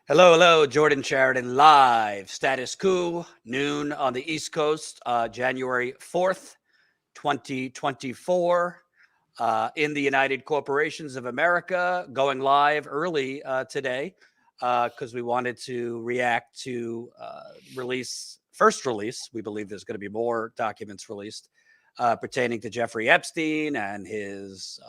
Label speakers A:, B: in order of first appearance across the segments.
A: Hello, hello, Jordan Chariton live. Status Coup, noon on the East Coast, January 4th, 2024, in the United Corporations of America, going live early today because we wanted to react to first release. We believe there's going to be more documents released pertaining to Jeffrey Epstein and his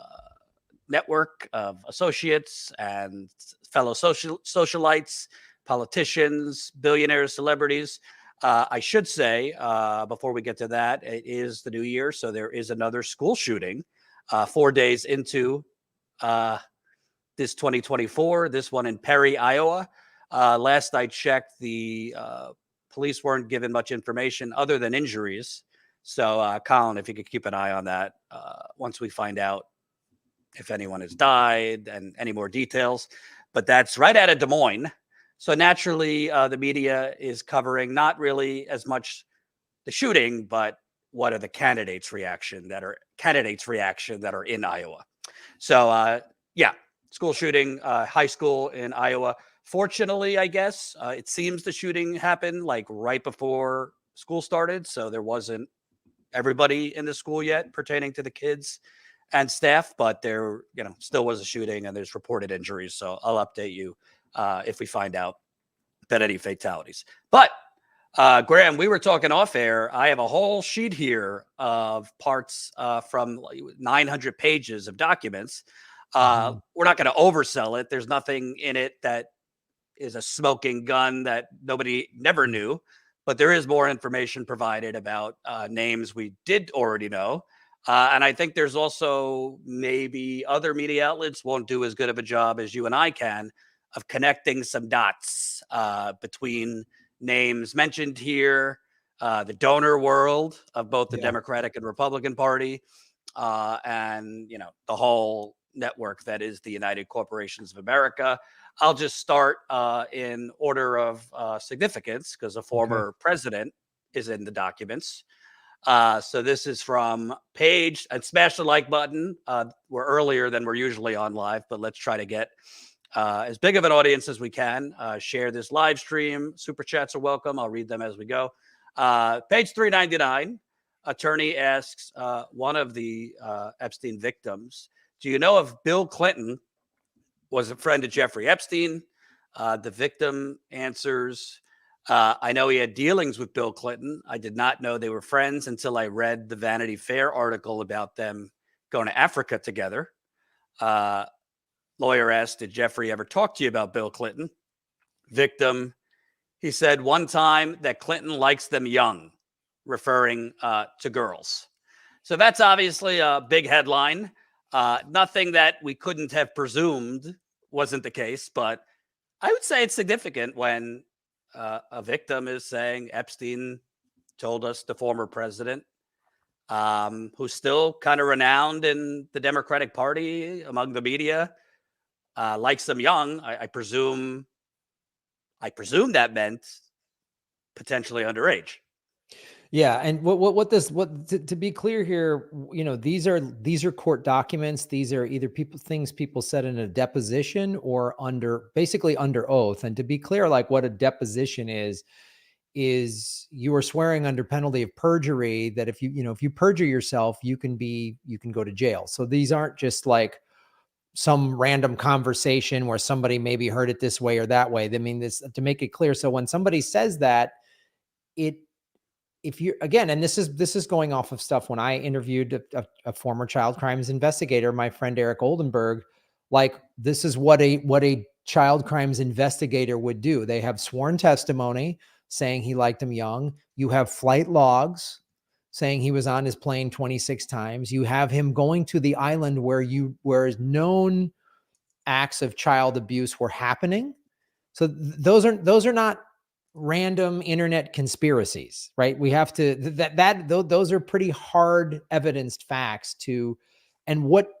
A: network of associates and fellow socialites, politicians, billionaires, celebrities. I should say, before we get to that, it is the new year, so there is another school shooting 4 days into this 2024, this one in Perry, Iowa. Last I checked, the police weren't given much information other than injuries. So, Colin, if you could keep an eye on that once we find out if anyone has died and any more details. But that's right out of Des Moines. So naturally, the media is covering not really as much the shooting, but what are the candidates' reaction that are in Iowa. So yeah, school shooting, high school in Iowa. Fortunately, I guess it seems the shooting happened like right before school started, so there wasn't everybody in the school yet pertaining to the kids and staff, but there, still was a shooting and there's reported injuries. So I'll update you if we find out that any fatalities. But Graham, we were talking off air. I have a whole sheet here of parts from 900 pages of documents. We're not going to oversell it. There's nothing in it that is a smoking gun that nobody never knew, but there is more information provided about names we did already know. And I think there's also maybe other media outlets won't do as good of a job as you and I can of connecting some dots between names mentioned here, the donor world of both the Democratic and Republican Party, and, the whole network that is the United Corporations of America. I'll just start in order of significance because a former president is in the documents. So this is from page, and smash the like button. We're earlier than we're usually on live, but let's try to get as big of an audience as we can. Share this live stream. Super chats are welcome. I'll read them as we go. Page 399, attorney asks one of the Epstein victims, do you know if Bill Clinton was a friend of Jeffrey Epstein? The victim answers, I know he had dealings with Bill Clinton. I did not know they were friends until I read the Vanity Fair article about them going to Africa together. Lawyer asked, did Jeffrey ever talk to you about Bill Clinton? Victim, he said one time that Clinton likes them young, referring to girls. So that's obviously a big headline. Nothing that we couldn't have presumed wasn't the case, but I would say it's significant when a victim is saying Epstein told us the former president, who's still kind of renowned in the Democratic Party among the media, likes them young. I presume that meant potentially underage.
B: Yeah, and to be clear here, these are court documents. These are either things people said in a deposition or basically under oath. And to be clear, like what a deposition is you are swearing under penalty of perjury that if you perjure yourself, you can go to jail. So these aren't just like some random conversation where somebody maybe heard it this way or that way. I mean, this to make it clear. So when somebody says that, if you again, and this is going off of stuff when I interviewed a former child crimes investigator, my friend Eric Oldenburg, like this is what a child crimes investigator would do. They have sworn testimony saying he liked them young. You have flight logs saying he was on his plane 26 times. You have him going to the island where known acts of child abuse were happening. So those are not random internet conspiracies, right? We have to, those are pretty hard evidenced facts and what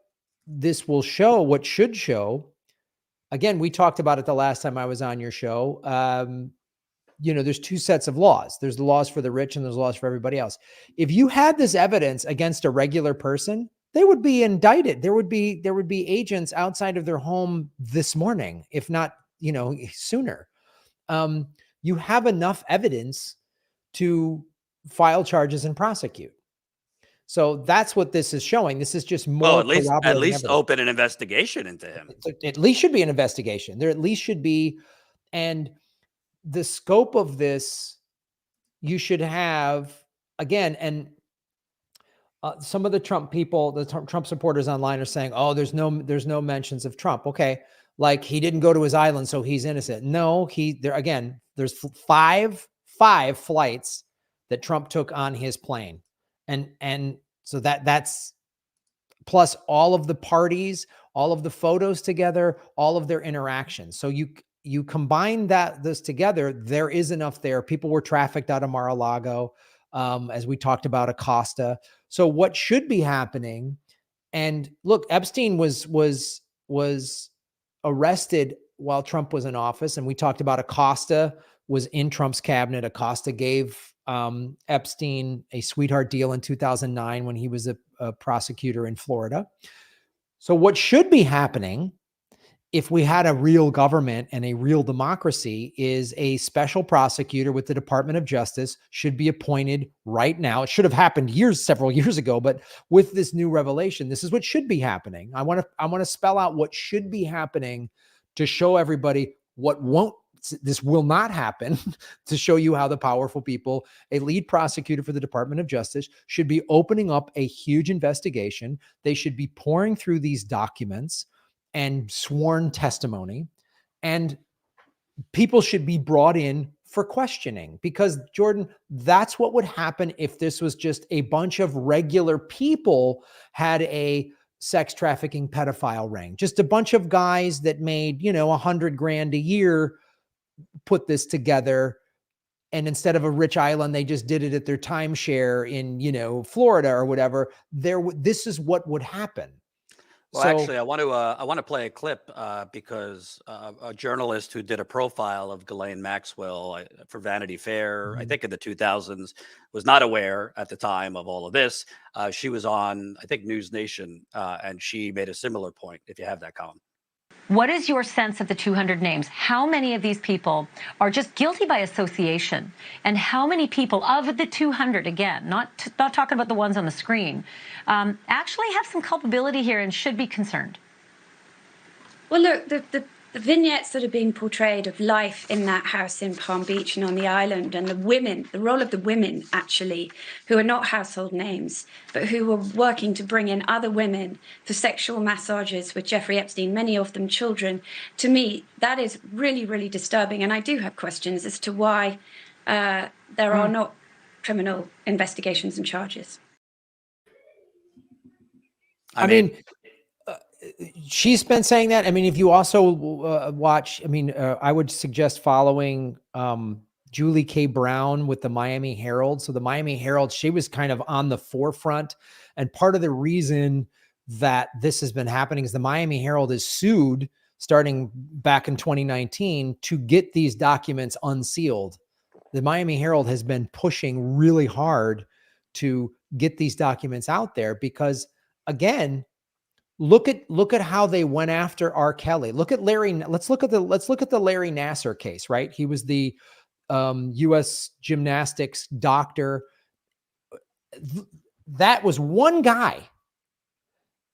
B: this will show, what should show, again, we talked about it the last time I was on your show. There's two sets of laws. There's the laws for the rich and there's laws for everybody else. If you had this evidence against a regular person, they would be indicted. There would be agents outside of their home this morning, if not, sooner. you have enough evidence to file charges and prosecute. So that's what this is showing. This is just more
A: Well, at least
B: evidence.
A: open an investigation into him.
B: At least should be an investigation. There at least should be, and the scope of this, you should have again, and some of the Trump people, the Trump supporters online are saying, "Oh, there's no mentions of Trump." Okay, like he didn't go to his island, so he's innocent. No, there's five flights that Trump took on his plane, and so that's plus all of the parties, all of the photos together, all of their interactions. So you combine this together, there is enough there. People were trafficked out of Mar-a-Lago, as we talked about Acosta. So what should be happening? And look, Epstein was arrested while Trump was in office, and we talked about Acosta was in Trump's cabinet. Acosta gave Epstein a sweetheart deal in 2009 when he was a prosecutor in Florida. So what should be happening if we had a real government and a real democracy is a special prosecutor with the Department of Justice should be appointed right now. It should have happened several years ago, but with this new revelation, this is what should be happening. I want to spell out what should be happening to show everybody this will not happen, to show you how the powerful people, a lead prosecutor for the Department of Justice, should be opening up a huge investigation. They should be pouring through these documents and sworn testimony, and people should be brought in for questioning, because Jordan, that's what would happen if this was just a bunch of regular people had a sex trafficking pedophile ring, just a bunch of guys that made, $100,000 a year, put this together. And instead of a rich island, they just did it at their timeshare in, Florida or whatever. This is what would happen.
A: Well, actually, I want to play a clip because a journalist who did a profile of Ghislaine Maxwell for Vanity Fair, I think in the 2000s, was not aware at the time of all of this. She was on, I think, News Nation, and she made a similar point. If you have that, Colin.
C: What is your sense of the 200 names? How many of these people are just guilty by association? And how many people of the 200, again, not talking about the ones on the screen, actually have some culpability here and should be concerned?
D: Well, look, the vignettes that are being portrayed of life in that house in Palm Beach and on the island, and the role of the women, actually, who are not household names, but who were working to bring in other women for sexual massages with Jeffrey Epstein, many of them children. To me, that is really, really disturbing. And I do have questions as to why there are not criminal investigations and charges.
B: I mean, she's been saying that. I mean, if you also watch, I would suggest following Julie K. Brown with the Miami Herald. So the Miami Herald, she was kind of on the forefront. And part of the reason that this has been happening is the Miami Herald is sued starting back in 2019 to get these documents unsealed. The Miami Herald has been pushing really hard to get these documents out there because, again, look at how they went after R. Kelly. Look at Larry. Let's look at the Larry Nassar case, right? He was the U.S. gymnastics doctor. That was one guy,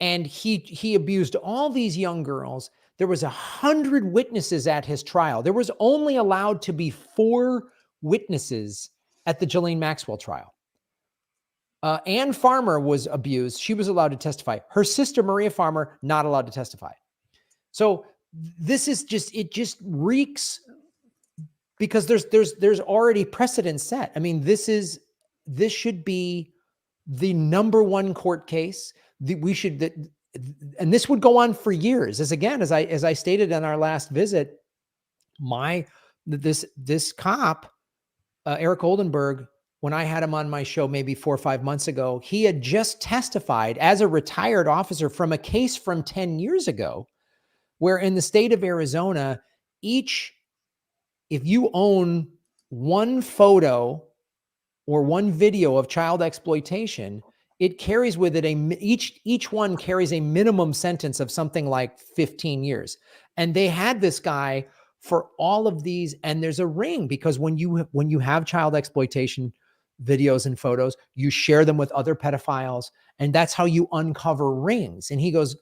B: and he abused all these young girls. There was 100 witnesses at his trial. There was only allowed to be 4 witnesses at the Ghislaine Maxwell trial. Ann Farmer was abused. She was allowed to testify. Her sister, Maria Farmer, not allowed to testify. So this is it just reeks, because there's already precedent set. I mean, this should be the number one court case. And this would go on for years. As I stated in our last visit, this cop, Eric Oldenburg, when I had him on my show maybe 4 or 5 months ago, he had just testified as a retired officer from a case from 10 years ago, where in the state of Arizona, if you own one photo or one video of child exploitation, it carries with it each one carries a minimum sentence of something like 15 years. And they had this guy for all of these. And there's a ring, because when you have child exploitation videos and photos, you share them with other pedophiles, and that's how you uncover rings. And he goes,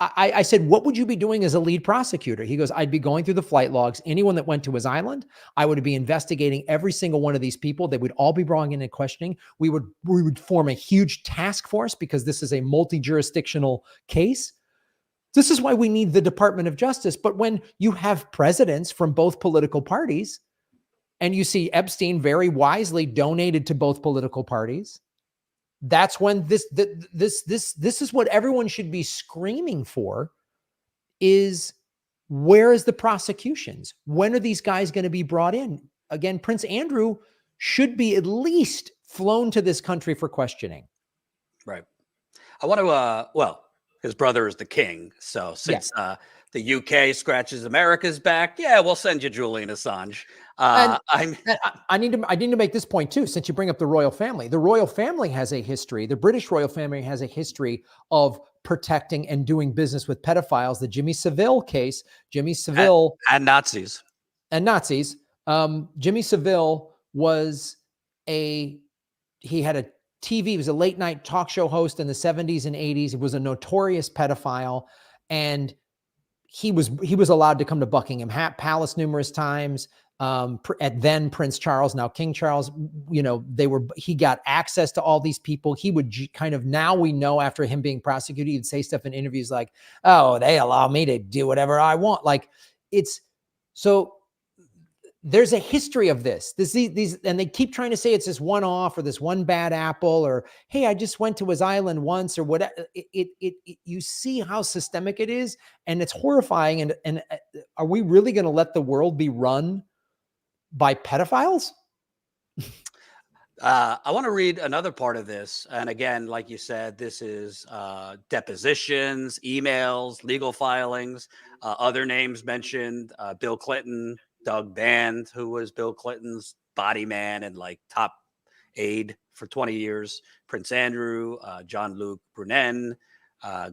B: I said, what would you be doing as a lead prosecutor? He goes, I'd be going through the flight logs. Anyone that went to his island, I would be investigating every single one of these people. They would all be brought in and questioning. We would form a huge task force, because this is a multi-jurisdictional case. This is why we need the Department of Justice. But when you have presidents from both political parties, and you see Epstein very wisely donated to both political parties, that's when this is what everyone should be screaming for, is where is the prosecutions? When are these guys going to be brought in? Again, Prince Andrew should be at least flown to this country for questioning.
A: Right. I want to, well, his brother is the king. So since the UK scratches America's back, yeah, we'll send you Julian Assange.
B: I need to make this point too, since you bring up the royal family. The royal family has a history. The British royal family has a history of protecting and doing business with pedophiles. The Jimmy Savile case, Jimmy Savile
A: and Nazis.
B: Jimmy Savile was he had a TV, he was a late night talk show host in the 70s and 80s. He was a notorious pedophile, and he was allowed to come to Buckingham Palace numerous times. At then Prince Charles, now King Charles, he got access to all these people. He would kind of, now we know after him being prosecuted, he'd say stuff in interviews like, oh, they allow me to do whatever I want. Like, it's so there's a history of this, and they keep trying to say it's this one-off or this one bad apple, or, hey, I just went to his island once, or whatever. You see how systemic it is, and it's horrifying. And are we really going to let the world be run by pedophiles?
A: I want to read another part of this. And again, like you said, this is depositions, emails, legal filings, other names mentioned, Bill Clinton, Doug Band, who was Bill Clinton's body man and like top aide for 20 years, Prince Andrew, Jean-Luc Brunen,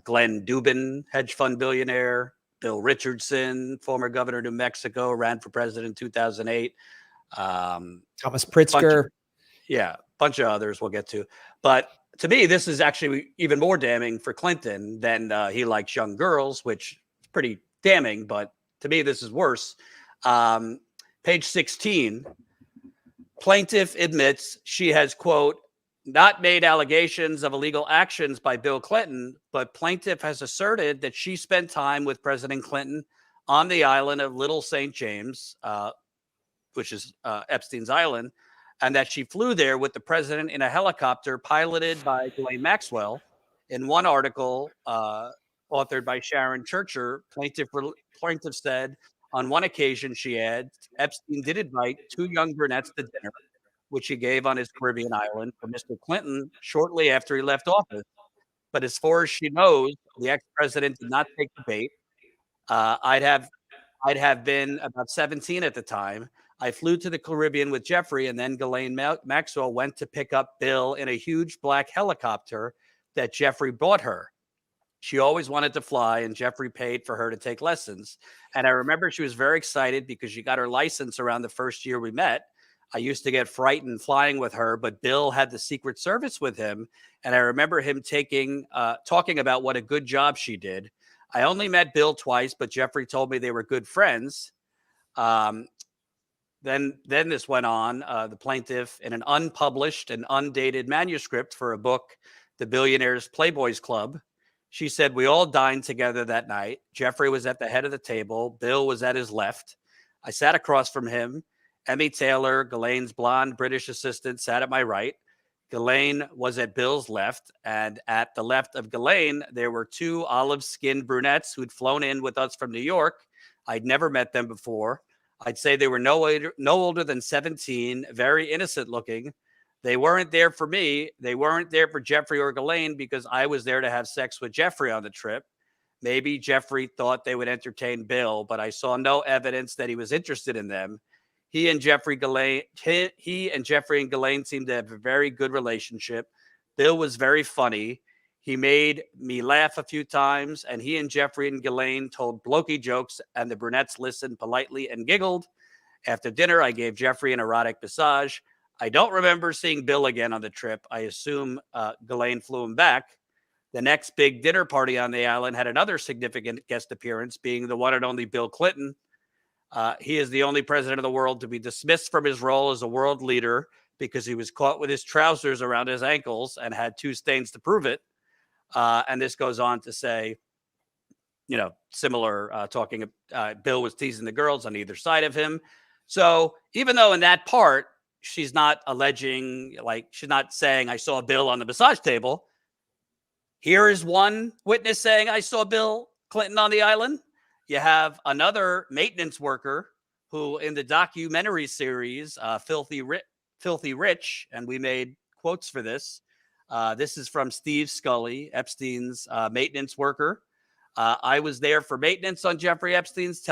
A: Glenn Dubin, hedge fund billionaire, Bill Richardson, former governor of New Mexico, ran for president in 2008.
B: Thomas Pritzker.
A: Bunch of others we'll get to. But to me, this is actually even more damning for Clinton than he likes young girls, which is pretty damning. But to me, this is worse. Page 16, plaintiff admits she has, quote, not made allegations of illegal actions by Bill Clinton, but plaintiff has asserted that she spent time with President Clinton on the island of Little St. James, which is Epstein's Island, and that she flew there with the president in a helicopter piloted by Ghislaine Maxwell. In one article authored by Sharon Churcher, plaintiff said on one occasion, she adds, Epstein did invite two young brunettes to dinner, which he gave on his Caribbean island for Mr. Clinton shortly after he left office. But as far as she knows, the ex-president did not take the bait. I'd have been about 17 at the time. I flew to the Caribbean with Jeffrey, and then Ghislaine Maxwell went to pick up Bill in a huge black helicopter that Jeffrey bought her. She always wanted to fly, and Jeffrey paid for her to take lessons. And I remember she was very excited because she got her license around the first year we met. I used to get frightened flying with her, but Bill had the Secret Service with him. And I remember him talking about what a good job she did. I only met Bill twice, but Jeffrey told me they were good friends. Then this went on, the plaintiff in an unpublished and undated manuscript for a book, The Billionaires Playboys Club. She said, we all dined together that night. Jeffrey was at the head of the table. Bill was at his left. I sat across from him. Emmy Taylor, Ghislaine's blonde British assistant, sat at my right. Ghislaine was at Bill's left. And at the left of Ghislaine, there were two olive-skinned brunettes who'd flown in with us from New York. I'd never met them before. I'd say they were no older than 17, very innocent looking. They weren't there for me. They weren't there for Jeffrey or Ghislaine because I was there to have sex with Jeffrey on the trip. Maybe Jeffrey thought they would entertain Bill, but I saw no evidence that he was interested in them. He and Jeffrey and Ghislaine seemed to have a very good relationship. Bill was very funny. He made me laugh a few times, and he and Jeffrey and Ghislaine told blokey jokes, and the brunettes listened politely and giggled. After dinner, I gave Jeffrey an erotic massage. I don't remember seeing Bill again on the trip. I assume Ghislaine flew him back. The next big dinner party on the island had another significant guest appearance, being the one and only Bill Clinton. He is the only president of the world to be dismissed from his role as a world leader because he was caught with his trousers around his ankles and had 2 stains to prove it. And this goes on to say, similar talking. Bill was teasing the girls on either side of him. So even though in that part, she's not alleging, she's not saying I saw Bill on the massage table. Here is one witness saying I saw Bill Clinton on the island. You have another maintenance worker who in the documentary series, Filthy Rich, and we made quotes for this. This is from Steve Scully, Epstein's maintenance worker. I was there for maintenance on Jeffrey Epstein's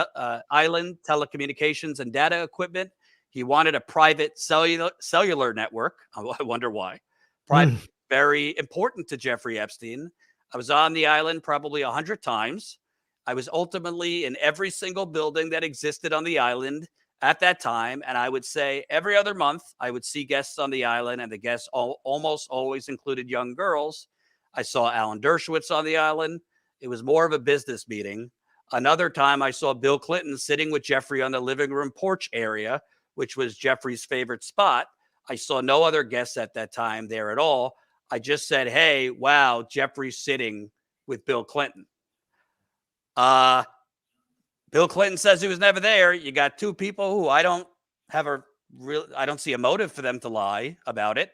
A: island, telecommunications and data equipment. He wanted a private cellular network. I wonder why. Private, very important to Jeffrey Epstein. I was on the island probably 100 times. I was ultimately in every single building that existed on the island at that time. And I would say every other month, I would see guests on the island, and the guests almost always included young girls. I saw Alan Dershowitz on the island. It was more of a business meeting. Another time I saw Bill Clinton sitting with Jeffrey on the living room porch area, which was Jeffrey's favorite spot. I saw no other guests at that time there at all. I just said, hey, wow, Jeffrey's sitting with Bill Clinton. Bill Clinton says he was never there. You got 2 people who I don't see a motive for them to lie about it,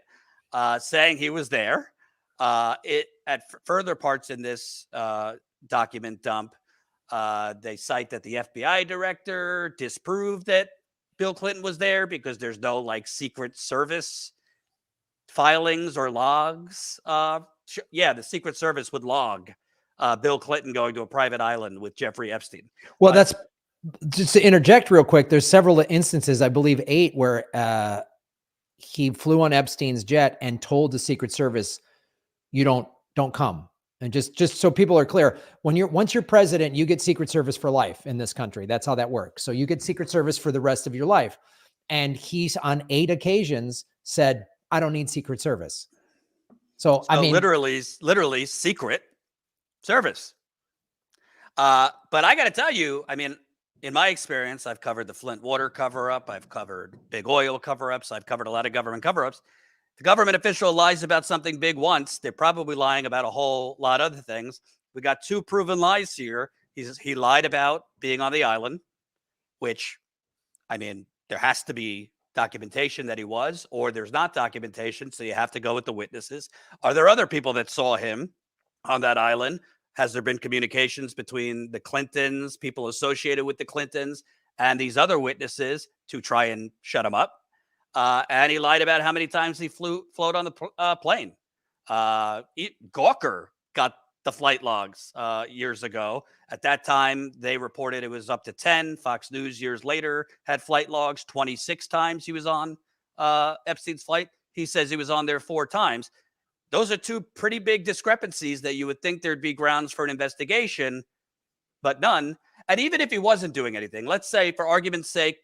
A: saying he was there. At further parts in this document dump, they cite that the FBI director disproved that Bill Clinton was there because there's no Secret Service filings or logs. The Secret Service would log Bill Clinton going to a private island with Jeffrey Epstein.
B: Well, that's just to interject real quick. There's several instances, I believe 8, where he flew on Epstein's jet and told the Secret Service, "You don't come." And just so people are clear, once you're president, you get Secret Service for life in this country. That's how that works. So you get Secret Service for the rest of your life. And he's on 8 occasions said, "I don't need Secret Service." So I mean,
A: literally Secret Service. But I got to tell you, I mean, in my experience, I've covered the Flint water cover-up. I've covered big oil cover-ups. I've covered a lot of government cover-ups. The government official lies about something big once, they're probably lying about a whole lot of other things. We got 2 proven lies here. He lied about being on the island, which, I mean, there has to be documentation that he was, or there's not documentation, so you have to go with the witnesses. Are there other people that saw him on that island? Has there been communications between the Clintons, people associated with the Clintons, and these other witnesses to try and shut him up? And he lied about how many times he float on the plane. Gawker got the flight logs years ago. At that time, they reported it was up to 10. Fox News years later had flight logs. 26 times he was on Epstein's flight. He says he was on there 4 times. Those are 2 pretty big discrepancies that you would think there'd be grounds for an investigation, but none. And even if he wasn't doing anything, let's say for argument's sake,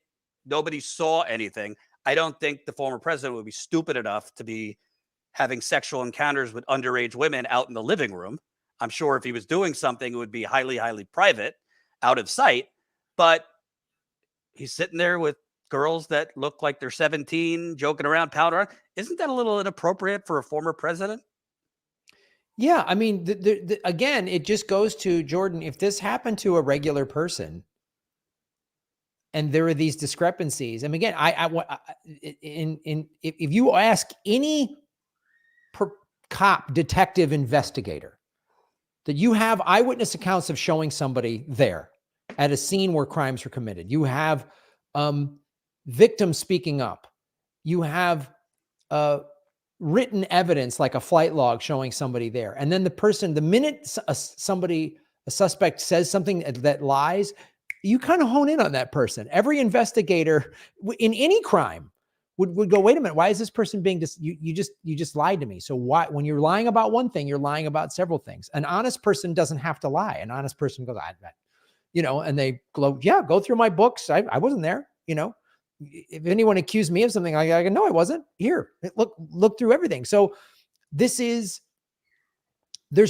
A: nobody saw anything. I don't think the former president would be stupid enough to be having sexual encounters with underage women out in the living room. I'm sure if he was doing something, it would be highly, highly private, out of sight. But he's sitting there with girls that look like they're 17, joking around, pouting around. Isn't that a little inappropriate for a former president?
B: Yeah, I mean, again, it just goes to, Jordan, if this happened to a regular person, and there are these discrepancies. And again, if you ask any cop, detective, investigator, that you have eyewitness accounts of showing somebody there at a scene where crimes were committed, you have victims speaking up, you have written evidence like a flight log showing somebody there, and then the minute a suspect says something that lies, you kind of hone in on that person. Every investigator in any crime would go, wait a minute, why is this person being you just lied to me? So why, when you're lying about one thing, you're lying about several things. An honest person doesn't have to lie. An honest person goes, and they go, yeah, go through my books. I wasn't there. If anyone accused me of something, I go, no, I wasn't here. Look through everything. So there's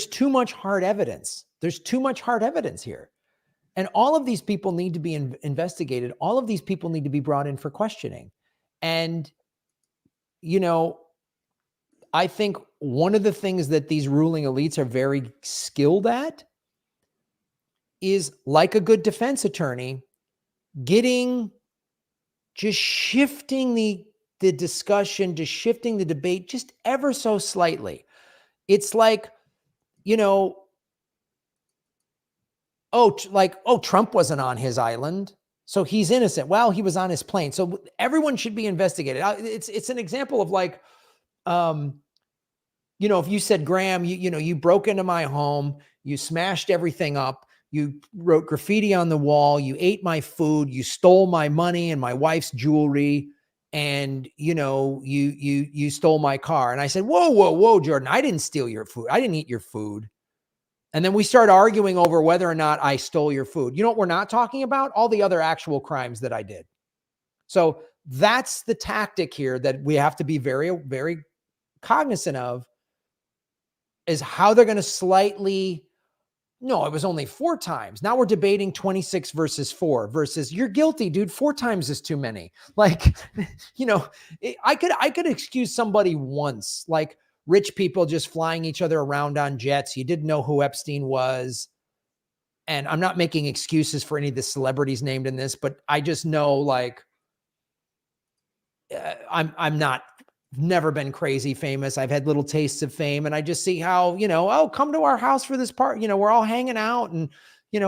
B: too much hard evidence. There's too much hard evidence here. And all of these people need to be investigated. All of these people need to be brought in for questioning. And, I think one of the things that these ruling elites are very skilled at is, like a good defense attorney, just shifting the discussion, just shifting the debate just ever so slightly. It's like, Trump wasn't on his island, so he's innocent. Well, he was on his plane. So everyone should be investigated. It's an example of like, if you said, Graham, you broke into my home, you smashed everything up, you wrote graffiti on the wall, you ate my food, you stole my money and my wife's jewelry, and you stole my car. And I said, whoa, Jordan, I didn't steal your food. I didn't eat your food. And then we start arguing over whether or not I stole your food. You know what we're not talking about? All the other actual crimes that I did. So that's the tactic here that we have to be very, very cognizant of, is how they're going to slightly, no, it was only 4 times. Now we're debating 26 versus 4 versus you're guilty, dude. 4 times is too many. Like, I could excuse somebody once, like rich people just flying each other around on jets. You didn't know who Epstein was. And I'm not making excuses for any of the celebrities named in this, but I just know, like, never been crazy famous. I've had little tastes of fame, and I just see how, come to our house for this part. We're all hanging out, and,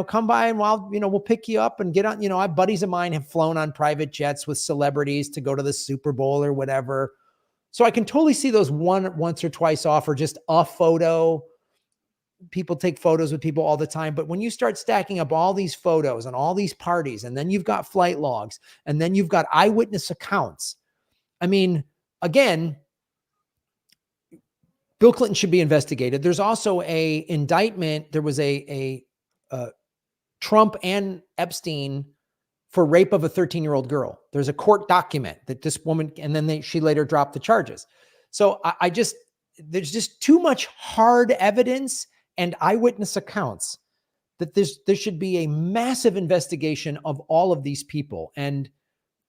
B: come by and we'll pick you up and get on. I buddies of mine have flown on private jets with celebrities to go to the Super Bowl or whatever. So I can totally see those once or twice off, or just a photo. People take photos with people all the time. But when you start stacking up all these photos and all these parties, and then you've got flight logs, and then you've got eyewitness accounts. I mean, again, Bill Clinton should be investigated. There's also a indictment. There was a Trump and Epstein for rape of a 13-year-old girl. There's a court document that this woman, and then she later dropped the charges. So there's just too much hard evidence and eyewitness accounts that there should be a massive investigation of all of these people. And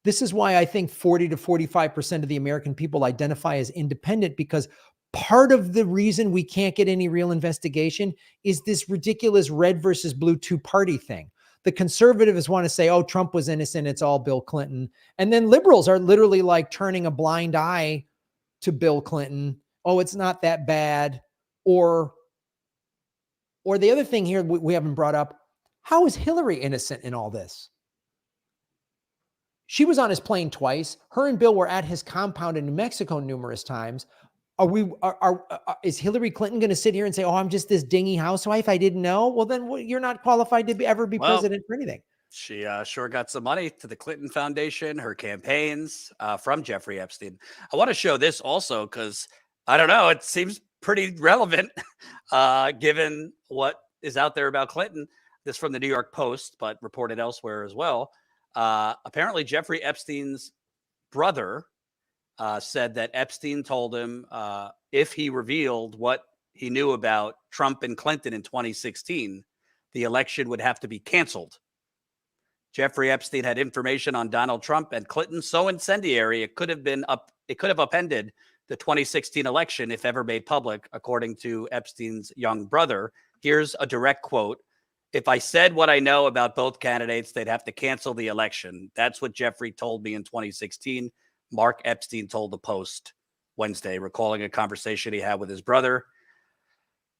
B: this is why I think 40 to 45% of the American people identify as independent, because part of the reason we can't get any real investigation is this ridiculous red versus blue 2-party thing. The conservatives want to say, oh, Trump was innocent, it's all Bill Clinton. And then liberals are literally like turning a blind eye to Bill Clinton. Oh, it's not that bad. Or the other thing here we haven't brought up, how is Hillary innocent in all this? She was on his plane twice. Her and Bill were at his compound in New Mexico numerous times. Is Hillary Clinton going to sit here and say, oh, I'm just this dingy housewife, I didn't know? Well, then you're not qualified to ever be president for anything.
A: She sure got some money to the Clinton Foundation, her campaigns from Jeffrey Epstein. I want to show this also because, I don't know, it seems pretty relevant given what is out there about Clinton. This from the New York Post, but reported elsewhere as well. Apparently, Jeffrey Epstein's brother said that Epstein told him if he revealed what he knew about Trump and Clinton in 2016, the election would have to be canceled. Jeffrey Epstein had information on Donald Trump and Clinton so incendiary it could have upended the 2016 election if ever made public, according to Epstein's young brother. Here's a direct quote. If I said what I know about both candidates, they'd have to cancel the election. That's what Jeffrey told me in 2016. Mark Epstein told the Post Wednesday, recalling a conversation he had with his brother.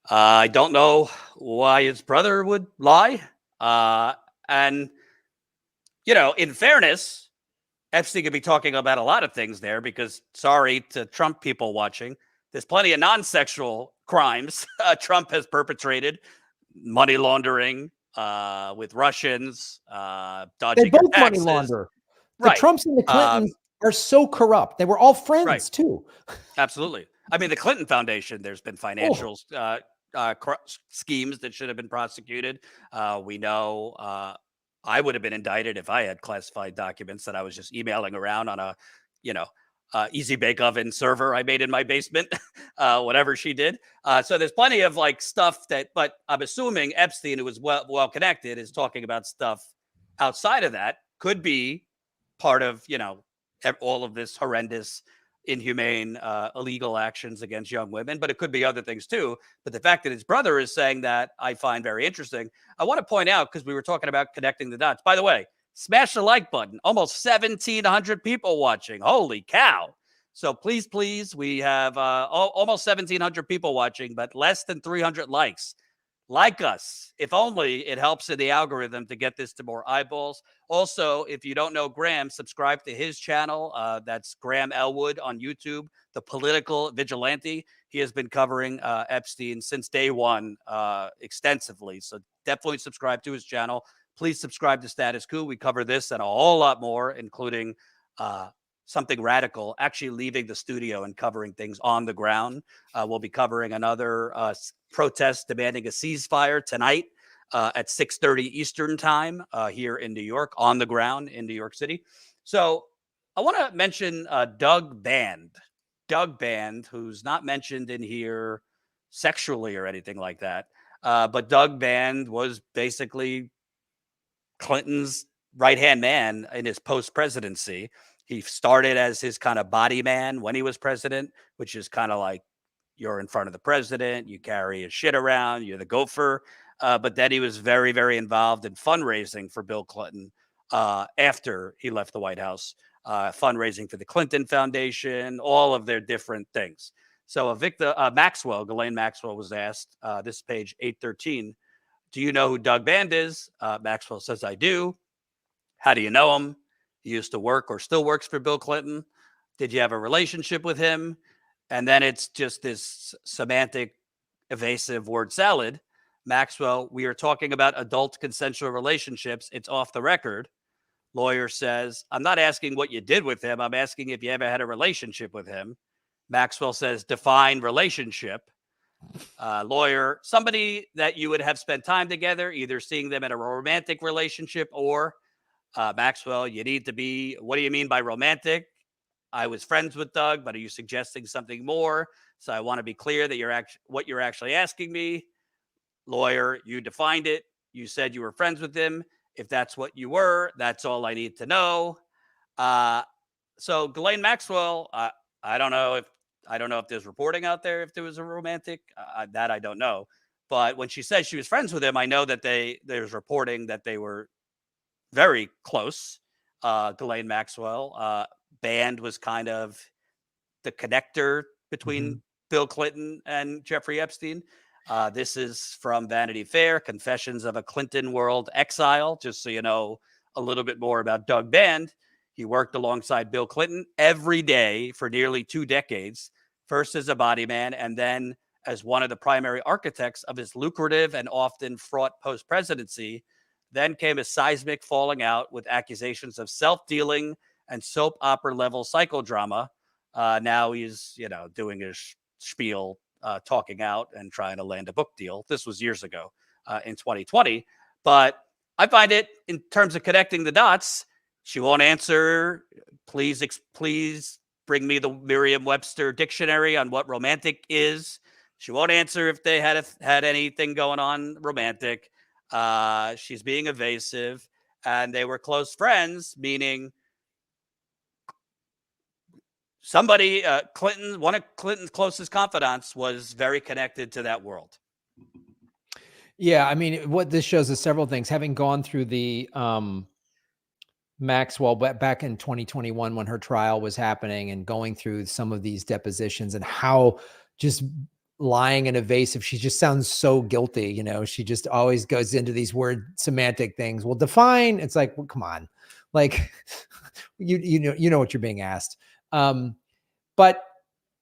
A: I don't know why his brother would lie. And, in fairness, Epstein could be talking about a lot of things there because, sorry to Trump people watching, there's plenty of non-sexual crimes Trump has perpetrated. Money laundering with Russians, dodging
B: they both
A: taxes.
B: money launder. The
A: Right.
B: Trumps and the Clintons are so corrupt. They were all friends
A: Right.
B: too.
A: Absolutely. I mean, the Clinton Foundation, there's been financial schemes that should have been prosecuted. We know I would have been indicted if I had classified documents that I was just emailing around on a, easy bake oven server I made in my basement, whatever she did. So there's plenty of like stuff but I'm assuming Epstein, who was well connected, is talking about stuff outside of that, could be part of, all of this horrendous, inhumane, illegal actions against young women, but it could be other things too. But the fact that his brother is saying that, I find very interesting. I want to point out, because we were talking about connecting the dots. By the way, smash the like button. Almost 1,700 people watching. Holy cow. So please, we have almost 1,700 people watching, but less than 300 likes. Like us, if only it helps in the algorithm to get this to more eyeballs. Also, if you don't know Graham, subscribe to his channel. That's Graham Elwood on YouTube, the political vigilante. He has been covering Epstein since day one extensively. So definitely subscribe to his channel. Please subscribe to Status Coup. We cover this and a whole lot more, including something radical, actually leaving the studio and covering things on the ground. We'll be covering another protest demanding a ceasefire tonight at 6:30 Eastern time here in New York, on the ground in New York City. So I want to mention Doug Band, who's not mentioned in here sexually or anything like that. But Doug Band was basically Clinton's right-hand man in his post-presidency. He started as his kind of body man when he was president, which is kind of like, you're in front of the president, you carry his shit around, you're the gopher. But then he was very, very involved in fundraising for Bill Clinton after he left the White House, fundraising for the Clinton Foundation, all of their different things. So Ghislaine Maxwell was asked, this page 813, do you know who Doug Band is? Maxwell says, I do. How do you know him? He used to work or still works for Bill Clinton. Did you have a relationship with him? And then it's just this semantic, evasive word salad. Maxwell, we are talking about adult consensual relationships. It's off the record. Lawyer says, I'm not asking what you did with him. I'm asking if you ever had a relationship with him. Maxwell says, define relationship. Lawyer, somebody that you would have spent time together, either seeing them in a romantic relationship or Maxwell, you need to be, what do you mean by romantic? I was friends with Doug, but are you suggesting something more? So I want to be clear that what you're actually asking me. Lawyer, you defined it. You said you were friends with him. If that's what you were, that's all I need to know. So Ghislaine Maxwell, I don't know if there's reporting out there if there was a romantic. That I don't know. But when she said she was friends with him, I know that there's reporting that they were very close. Ghislaine Maxwell. Band was kind of the connector between Bill Clinton and Jeffrey Epstein. This is from Vanity Fair, Confessions of a Clinton World Exile, just so you know a little bit more about Doug Band. He worked alongside Bill Clinton every day for nearly 2 decades, first as a body man and then as one of the primary architects of his lucrative and often fraught post-presidency. Then came a seismic falling out with accusations of self-dealing and soap opera level psychodrama. Now he's, doing his spiel, talking out and trying to land a book deal. This was years ago in 2020. But I find it, in terms of connecting the dots, she won't answer. Please bring me the Merriam-Webster dictionary on what romantic is. She won't answer if they had anything going on romantic. She's being evasive, and they were close friends, meaning somebody, one of Clinton's closest confidants was very connected to that world.
B: Yeah, I mean, what this shows is several things. Having gone through the Maxwell back in 2021 when her trial was happening and going through some of these depositions and how just lying and evasive, she just sounds so guilty. She just always goes into these word semantic things. Well, define, it's like, well, come on, like you know what you're being asked. But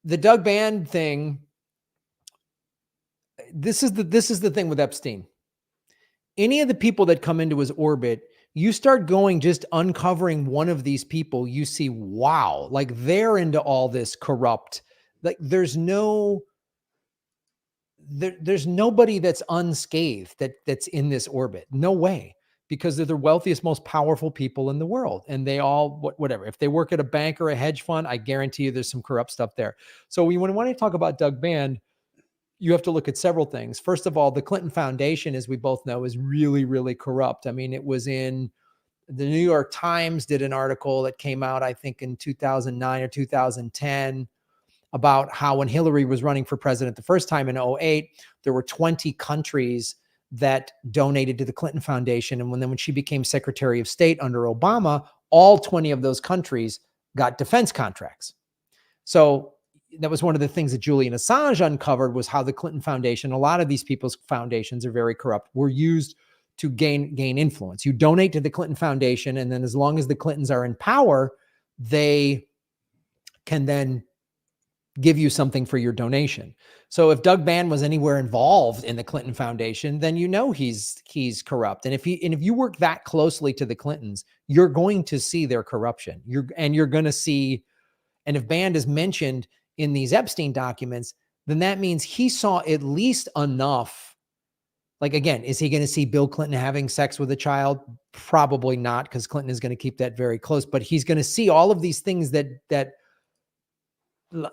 B: the Doug Band thing, this is the thing with Epstein. Any of the people that come into his orbit You start going, just uncovering one of these people, you see, wow, like they're into all this corrupt, like there's nobody that's unscathed that's in this orbit. No way, because they're the wealthiest, most powerful people in the world. And they all, whatever, if they work at a bank or a hedge fund, I guarantee you there's some corrupt stuff there. So when you want to talk about Doug Band, you have to look at several things. First of all, the Clinton Foundation, as we both know, is really, really corrupt. I mean, it was in the New York Times did an article that came out, I think in 2009 or 2010, about how when Hillary was running for president the first time in 2008, there were 20 countries that donated to the Clinton Foundation. And when she became Secretary of State under Obama, all 20 of those countries got defense contracts. So that was one of the things that Julian Assange uncovered, was how the Clinton Foundation, a lot of these people's foundations are very corrupt, were used to gain influence. You donate to the Clinton Foundation, and then as long as the Clintons are in power, they can then give you something for your donation. So if Doug Band was anywhere involved in the Clinton Foundation, then you know he's corrupt. And if you work that closely to the Clintons, you're going to see their corruption. You're going to see, and if Band is mentioned in these Epstein documents, then that means he saw at least enough. Like, again, is he going to see Bill Clinton having sex with a child? Probably not, because Clinton is going to keep that very close. But he's going to see all of these things that,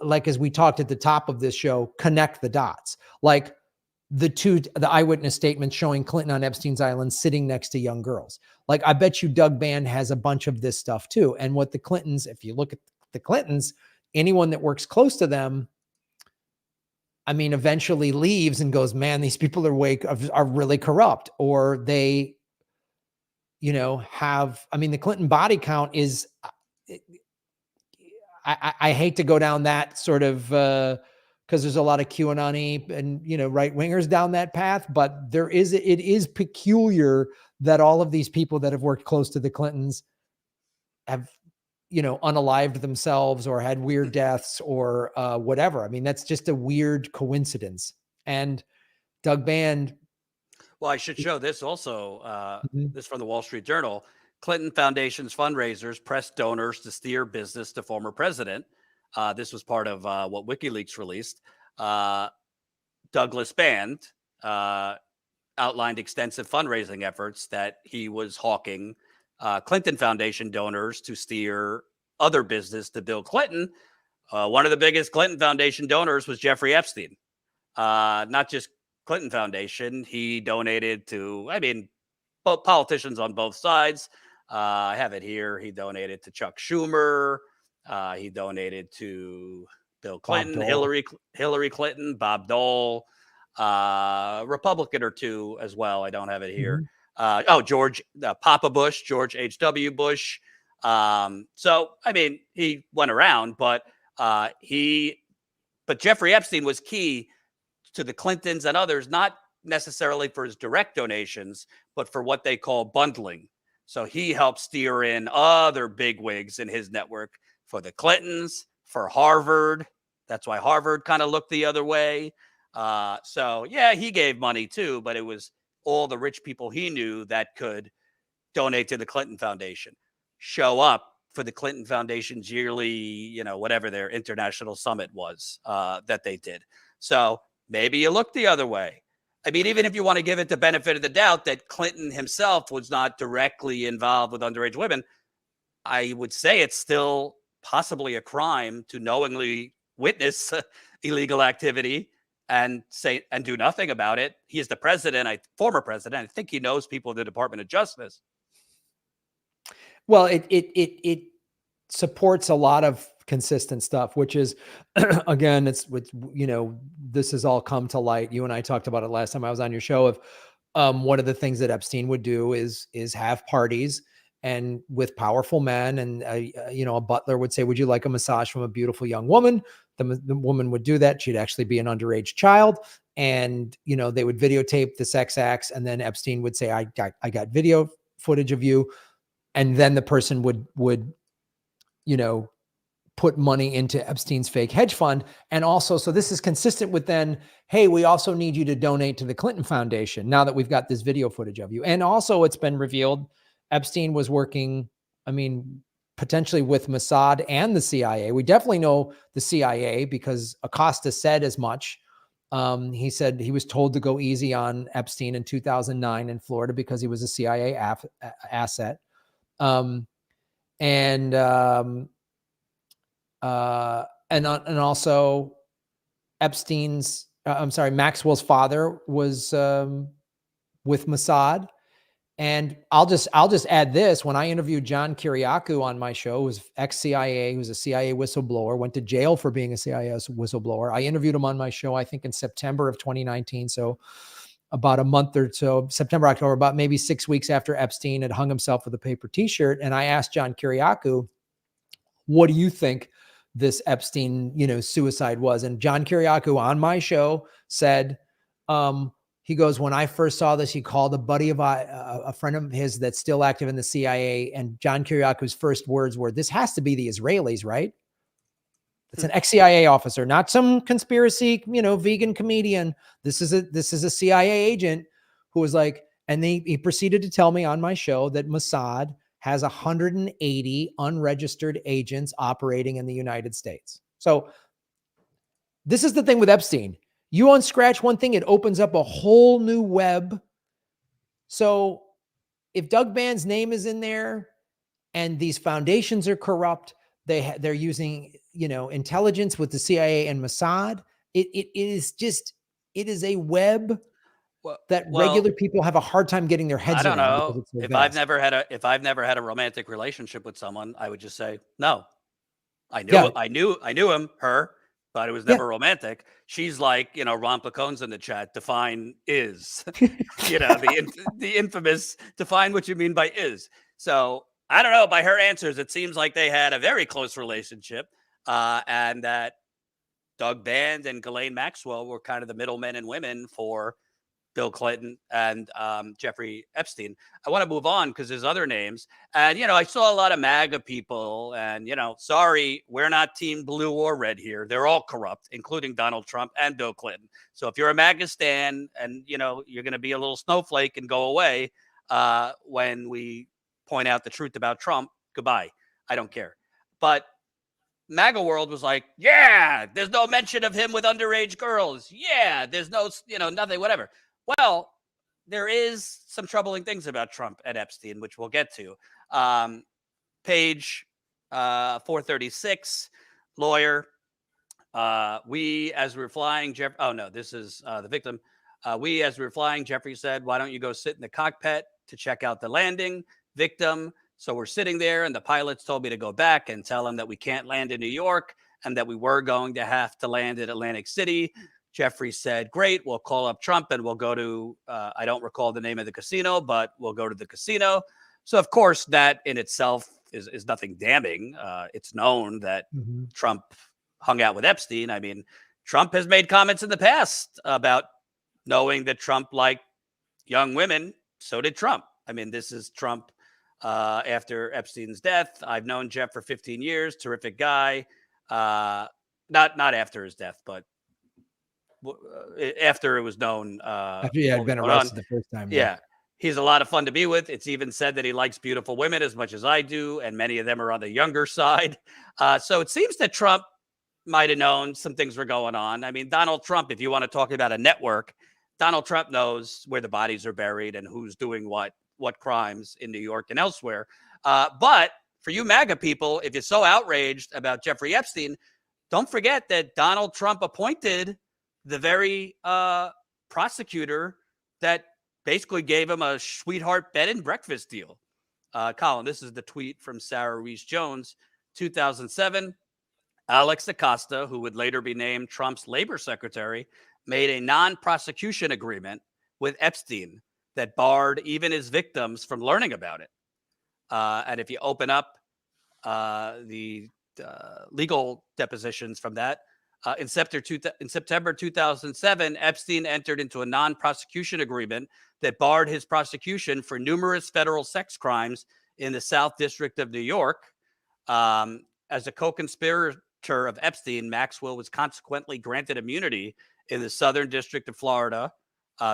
B: like, as we talked at the top of this show, connect the dots. Like the eyewitness statements showing Clinton on Epstein's Island sitting next to young girls. Like, I bet you Doug Band has a bunch of this stuff too. And what the Clintons, if you look at the Clintons, anyone that works close to them, I mean, eventually leaves and goes, man, these people are really corrupt. Or they, have, I mean, the Clinton body count is, I hate to go down that sort of, because there's a lot of QAnon-y and, right wingers down that path, but it is peculiar that all of these people that have worked close to the Clintons have, unalived themselves or had weird deaths or whatever. I mean, that's just a weird coincidence. And Doug Band.
A: Well, I should show this also.
B: Mhm.
A: This from the Wall Street Journal. Clinton Foundation's fundraisers pressed donors to steer business to former president. This was part of what WikiLeaks released. Douglas Band outlined extensive fundraising efforts that he was hawking Clinton Foundation donors to steer other business to Bill Clinton. One of the biggest Clinton Foundation donors was Jeffrey Epstein. Not just Clinton Foundation. He donated to, both politicians on both sides. I have it here. He donated to Chuck Schumer. He donated to Bill Clinton, Hillary Clinton, Bob Dole, Republican or two as well. I don't have it here. George Papa Bush, George H.W. Bush. So, he went around, but Jeffrey Epstein was key to the Clintons and others, not necessarily for his direct donations, but for what they call bundling. So he helped steer in other bigwigs in his network for the Clintons, for Harvard. That's why Harvard kind of looked the other way. So yeah, he gave money too, but it was all the rich people he knew that could donate to the Clinton Foundation, show up for the Clinton Foundation's yearly, whatever their international summit was that they did. So maybe you look the other way. Even if you want to give it the benefit of the doubt that Clinton himself was not directly involved with underage women, I would say it's still possibly a crime to knowingly witness illegal activity and do nothing about it. He is the president, former president. I think he knows people in the Department of Justice.
B: Well, it supports a lot of consistent stuff, which is, again, this has all come to light. You and I talked about it last time I was on your show. Of one of the things that Epstein would do is have parties and with powerful men, and a butler would say, "Would you like a massage from a beautiful young woman?" The woman would do that. She'd actually be an underage child, and they would videotape the sex acts, and then Epstein would say, "I got video footage of you," and then the person would put money into Epstein's fake hedge fund. And also, so this is consistent with then, hey, we also need you to donate to the Clinton Foundation now that we've got this video footage of you. And also it's been revealed, Epstein was working, I mean, potentially with Mossad and the CIA. We definitely know the CIA because Acosta said as much. He said he was told to go easy on Epstein in 2009 in Florida because he was a CIA asset. And also Epstein's, Maxwell's father was with Mossad. And I'll just add this. When I interviewed John Kiriakou on my show, who's ex-CIA, who's a CIA whistleblower, went to jail for being a CIA whistleblower. I interviewed him on my show, I think in September of 2019. So about a month or so, September, October, about maybe 6 weeks after Epstein had hung himself with a paper t-shirt. And I asked John Kiriakou, what do you think this Epstein, suicide was? And John Kiriakou on my show said, he goes, when I first saw this, he called a buddy of a friend of his that's still active in the CIA. And John Kiriakou's first words were, this has to be the Israelis, right? It's an ex-CIA officer, not some conspiracy, vegan comedian. This is a CIA agent who was like, and he proceeded to tell me on my show that Mossad has 180 unregistered agents operating in the United States. So this is the thing with Epstein. You unscratch one thing, it opens up a whole new web. So if Doug Band's name is in there and these foundations are corrupt, they're using, intelligence with the CIA and Mossad. It is a web that regular people have a hard time getting their heads around.
A: I don't know. If I've never had a romantic relationship with someone, I would just say, no, I knew him, her, but it was never romantic. She's like, Ron Placone's in the chat. Define is, the infamous define what you mean by is. So I don't know. By her answers, it seems like they had a very close relationship, and that Doug Band and Ghislaine Maxwell were kind of the middlemen and women for Bill Clinton and Jeffrey Epstein. I want to move on because there's other names. And, I saw a lot of MAGA people and, sorry, we're not team blue or red here. They're all corrupt, including Donald Trump and Bill Clinton. So if you're a MAGA stan and, you're going to be a little snowflake and go away when we point out the truth about Trump, goodbye. I don't care. But MAGA world was like, yeah, there's no mention of him with underage girls. Yeah, there's no, nothing, whatever. Well, there is some troubling things about Trump and Epstein, which we'll get to. Page 436, lawyer. We, as we were flying, this is the victim. We, as we were flying, Jeffrey said, why don't you go sit in the cockpit to check out the landing? Victim. So we're sitting there and the pilots told me to go back and tell him that we can't land in New York and that we were going to have to land at Atlantic City. Jeffrey said, great, we'll call up Trump and we'll go to, I don't recall the name of the casino, but we'll go to the casino. So, of course, that in itself is nothing damning. It's known that Trump hung out with Epstein. I mean, Trump has made comments in the past about knowing that Trump liked young women. So did Trump. I mean, this is Trump after Epstein's death. I've known Jeff for 15 years. Terrific guy. Not after his death, but after it was known.
B: After he had been arrested the first time.
A: Yeah. He's a lot of fun to be with. It's even said that he likes beautiful women as much as I do, and many of them are on the younger side. So it seems that Trump might have known some things were going on. I mean, Donald Trump, if you want to talk about a network, Donald Trump knows where the bodies are buried and who's doing what crimes in New York and elsewhere. But for you MAGA people, if you're so outraged about Jeffrey Epstein, don't forget that Donald Trump appointed the very prosecutor that basically gave him a sweetheart bed and breakfast deal. Colin, this is the tweet from Sarah Reese Jones, 2007. Alex Acosta, who would later be named Trump's labor secretary, made a non-prosecution agreement with Epstein that barred even his victims from learning about it. And if you open up the legal depositions from that, in September 2007, Epstein entered into a non-prosecution agreement that barred his prosecution for numerous federal sex crimes in the South District of New York. As a co-conspirator of Epstein, Maxwell was consequently granted immunity in the Southern District of Florida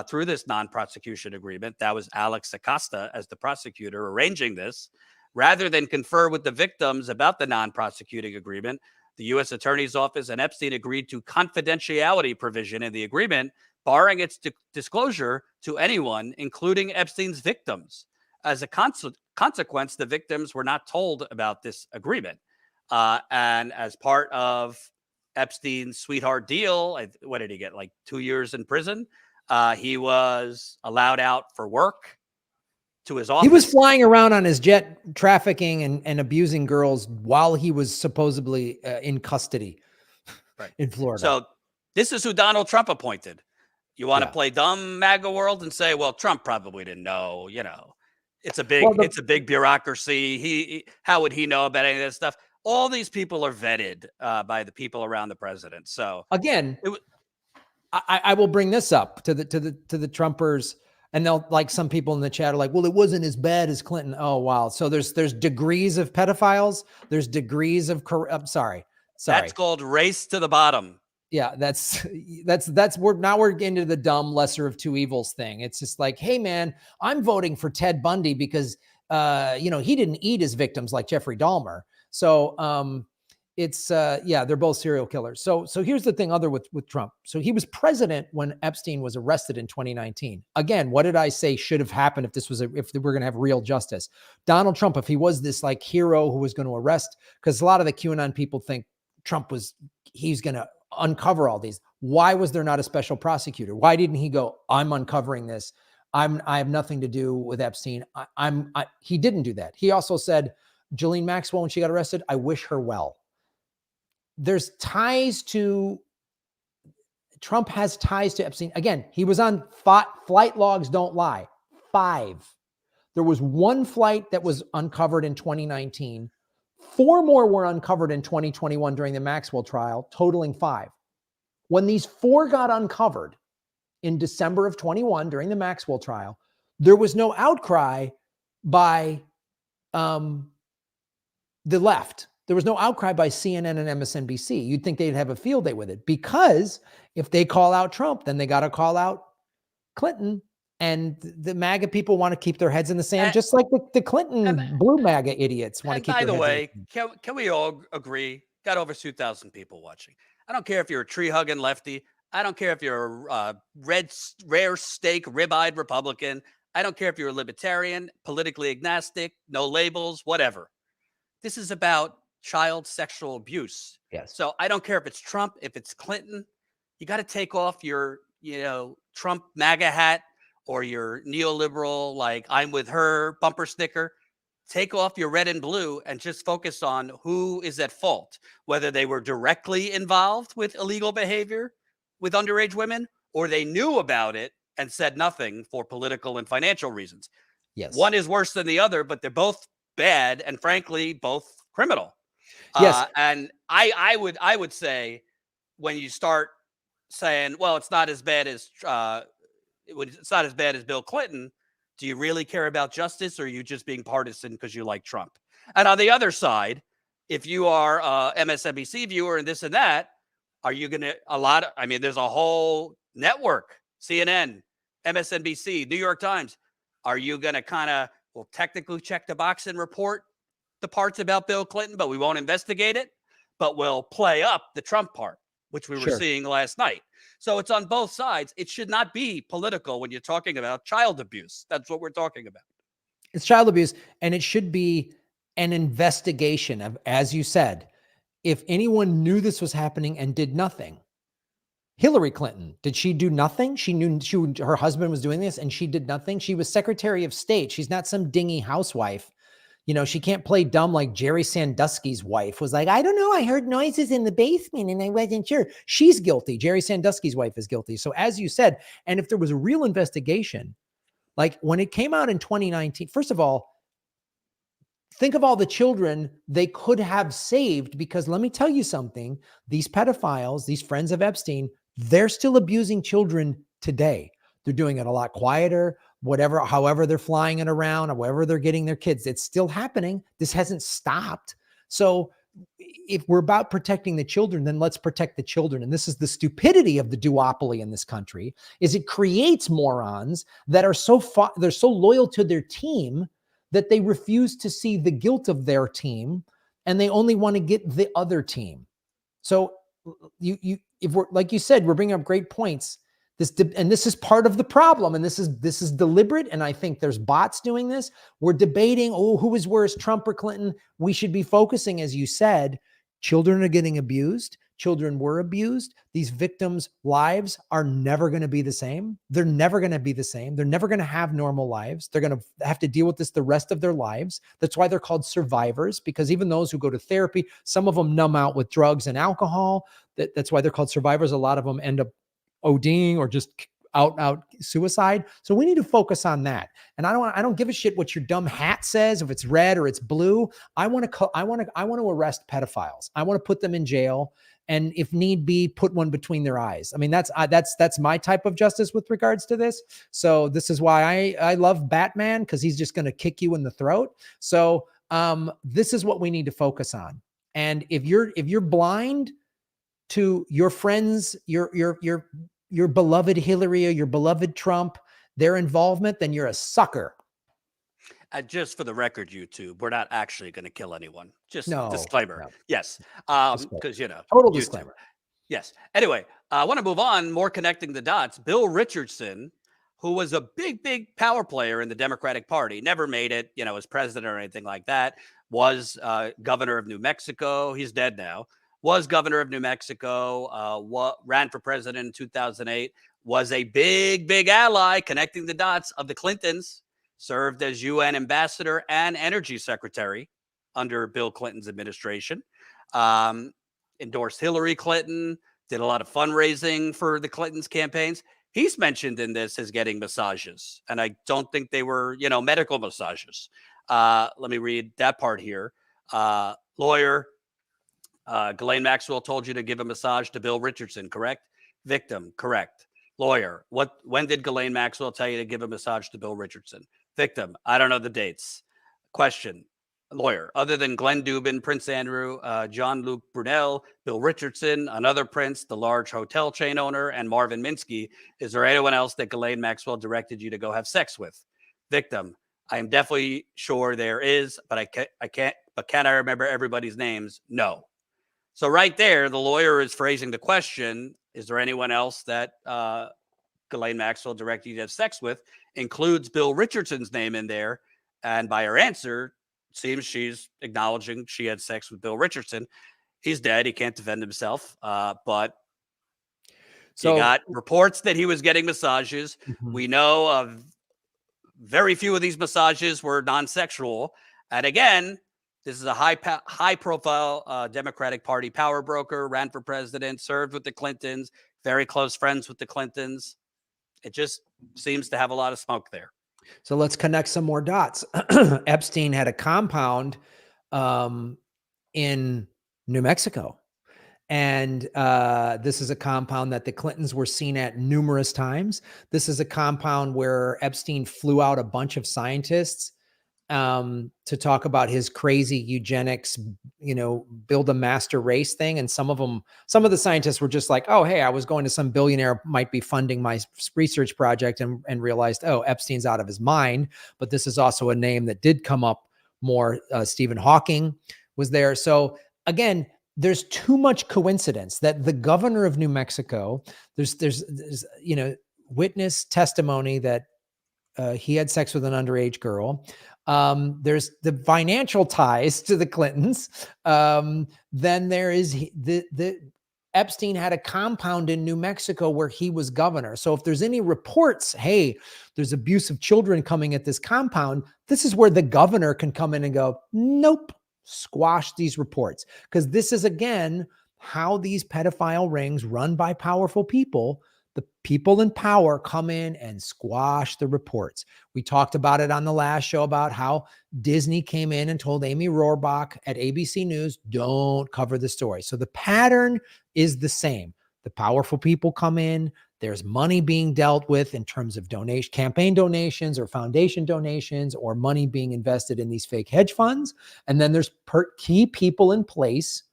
A: through this non-prosecution agreement. That was Alex Acosta as the prosecutor arranging this. Rather than confer with the victims about the non-prosecuting agreement, the U.S. Attorney's Office and Epstein agreed to confidentiality provision in the agreement, barring its disclosure to anyone, including Epstein's victims. As a consequence, the victims were not told about this agreement. And as part of Epstein's sweetheart deal, what did he get? Like 2 years in prison? He was allowed out for work to his office.
B: He was flying around on his jet, trafficking and abusing girls while he was supposedly in custody in Florida.
A: So this is who Donald Trump appointed. You want to play dumb MAGA world and say, well, Trump probably didn't know, it's a big bureaucracy. How would he know about any of this stuff? All these people are vetted by the people around the president. So
B: again, I will bring this up to the Trumpers, and they'll, like, some people in the chat are like, well, it wasn't as bad as Clinton. Oh, wow. So there's degrees of pedophiles. There's degrees of sorry.
A: That's called race to the bottom.
B: Yeah, we're getting into the dumb lesser of two evils thing. It's just like, hey man, I'm voting for Ted Bundy because he didn't eat his victims like Jeffrey Dahmer. So they're both serial killers. So here's the thing with Trump. So he was president when Epstein was arrested in 2019. Again, what did I say should have happened if we're going to have real justice? Donald Trump, if he was this like hero who was going to arrest, because a lot of the QAnon people think he's going to uncover all these. Why was there not a special prosecutor? Why didn't he go, I'm uncovering this. I have nothing to do with Epstein. He didn't do that. He also said, Ghislaine Maxwell, when she got arrested, I wish her well. There's ties to, Trump has ties to Epstein. Again, he was on flight logs don't lie. 5. There was 1 flight that was uncovered in 2019. 4 more were uncovered in 2021 during the Maxwell trial, totaling 5. When these 4 got uncovered in December of 21 during the Maxwell trial, there was no outcry by the left. There was no outcry by CNN and MSNBC. You'd think they'd have a field day with it, because if they call out Trump, then they got to call out Clinton. And the MAGA people want to keep their heads in the sand, just like the Clinton blue MAGA idiots want to keep their heads in the sand.
A: Can we all agree? Got over 2,000 people watching. I don't care if you're a tree-hugging lefty. I don't care if you're a rare steak, rib-eyed Republican. I don't care if you're a libertarian, politically agnostic, no labels, whatever. This is about child sexual abuse.
B: Yes.
A: So I don't care if it's Trump, if it's Clinton. You got to take off your, Trump MAGA hat, or your neoliberal, like I'm with her bumper sticker. Take off your red and blue and just focus on who is at fault, whether they were directly involved with illegal behavior with underage women, or they knew about it and said nothing for political and financial reasons.
B: Yes.
A: One is worse than the other, but they're both bad and frankly, both criminal.
B: Yes.
A: And I would say, when you start saying, well, it's not as bad as it's not as bad as Bill Clinton, do you really care about justice, or are you just being partisan because you like Trump? And on the other side, if you are a MSNBC viewer and this and that, are you going to there's a whole network, CNN, MSNBC, New York Times. Are you going to kind of, technically check the box and report the parts about Bill Clinton, but we won't investigate it, but we'll play up the Trump part, which we were seeing last night. So it's on both sides. It should not be political when you're talking about child abuse. That's what we're talking about.
B: It's child abuse, and it should be an investigation of, as you said, if anyone knew this was happening and did nothing. Hillary Clinton, did she do nothing? She knew her husband was doing this and she did nothing. She was Secretary of State. She's not some dingy housewife. She can't play dumb like Jerry Sandusky's wife was like, I don't know, I heard noises in the basement and I wasn't sure. She's guilty. Jerry Sandusky's wife is guilty. So as you said, and if there was a real investigation, like when it came out in 2019, first of all, think of all the children they could have saved, because let me tell you something, these pedophiles, these friends of Epstein, they're still abusing children today. They're doing it a lot quieter, however they're flying it around, however they're getting their kids. It's still happening. This hasn't stopped. So if we're about protecting the children, then let's protect the children. And this is the stupidity of the duopoly in this country, is it creates morons that are they're so loyal to their team that they refuse to see the guilt of their team, and they only want to get the other team. So if we're, like you said, we're bringing up great points. And this is part of the problem, and this is deliberate. And I think there's bots doing this. We're debating, who is worse, Trump or Clinton? We should be focusing, as you said, children are getting abused. Children were abused. These victims' lives are never going to be the same. They're never going to be the same. They're never going to have normal lives. They're going to have to deal with this the rest of their lives. That's why they're called survivors, because even those who go to therapy, some of them numb out with drugs and alcohol. That's why they're called survivors. A lot of them end up ODing or just out suicide. So we need to focus on that. And I don't give a shit what your dumb hat says, if it's red or it's blue. I want to arrest pedophiles. I want to put them in jail, and if need be, put one between their eyes. I mean, that's my type of justice with regards to this. So this is why I love Batman, because he's just going to kick you in the throat. So this is what we need to focus on. And if you're blind to your friends, your beloved Hillary or your beloved Trump, their involvement, then you're a sucker.
A: Just for the record, YouTube, we're not actually going to kill anyone. Just disclaimer.
B: No.
A: Yes. Because,
B: total
A: YouTube.
B: disclaimer.
A: Yes. Anyway, I want to move on. More connecting the dots. Bill Richardson, who was a big power player in the Democratic Party, never made it, as president or anything like that, was governor of New Mexico. He's dead now. Was governor of New Mexico, ran for president in 2008, was a big ally, connecting the dots, of the Clintons, served as UN ambassador and energy secretary under Bill Clinton's administration, endorsed Hillary Clinton, did a lot of fundraising for the Clintons' campaigns. He's mentioned in this as getting massages, and I don't think they were, medical massages. Let me read that part here. Lawyer, Ghislaine Maxwell told you to give a massage to Bill Richardson, correct? Victim, correct. Lawyer, when did Ghislaine Maxwell tell you to give a massage to Bill Richardson? Victim, I don't know the dates. Question, lawyer, other than Glenn Dubin, Prince Andrew, Jean-Luc Brunel, Bill Richardson, another prince, the large hotel chain owner, and Marvin Minsky, is there anyone else that Ghislaine Maxwell directed you to go have sex with? Victim, I am definitely sure there is, but can I remember everybody's names? No. So right there, the lawyer is phrasing the question, is there anyone else that Ghislaine Maxwell directed you to have sex with, includes Bill Richardson's name in there. And by her answer, it seems she's acknowledging she had sex with Bill Richardson. He's dead. He can't defend himself. But so you got reports that he was getting massages. Mm-hmm. We know of very few of these massages were non-sexual. And again, this is a high-profile Democratic Party power broker, ran for president, served with the Clintons, very close friends with the Clintons. It just seems to have a lot of smoke there.
B: So let's connect some more dots. Epstein had a compound in New Mexico. And this is a compound that the Clintons were seen at numerous times. This is a compound where Epstein flew out a bunch of scientists to talk about his crazy eugenics, build a master race thing. And some of the scientists were just like, oh, hey, I was going to some billionaire might be funding my research project and realized, oh, Epstein's out of his mind. But this is also a name that did come up more. Stephen Hawking was there. So again, there's too much coincidence that the governor of New Mexico, there's witness testimony that he had sex with an underage girl. There's the financial ties to the Clintons. Then there is the Epstein had a compound in New Mexico where he was governor. So if there's any reports, hey, there's abuse of children coming at this compound, this is where the governor can come in and go, nope, squash these reports. Because this is, again, how these pedophile rings run by powerful people. The people in power come in and squash the reports. We talked about it on the last show about how Disney came in and told Amy Rohrbach at ABC News, don't cover the story. So the pattern is the same. The powerful people come in, There's money being dealt with in terms of campaign donations or foundation donations, or money being invested in these fake hedge funds. And then there's key people in place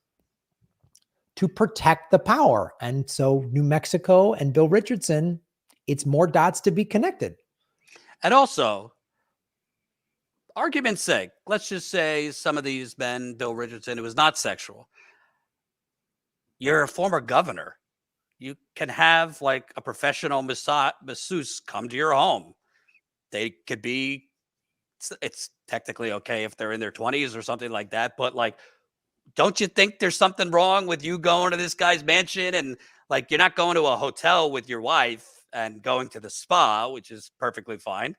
B: to protect the power. And so New Mexico and Bill Richardson, it's more dots to be connected.
A: And also, argument's sake, let's just say some of these men, Bill Richardson, it was not sexual. You're a former governor. You can have like a professional masseuse come to your home. They could be, it's technically okay if they're in their 20s or something like that. But like, don't you think there's something wrong with you going to this guy's mansion? And like, you're not going to a hotel with your wife and going to the spa, which is perfectly fine.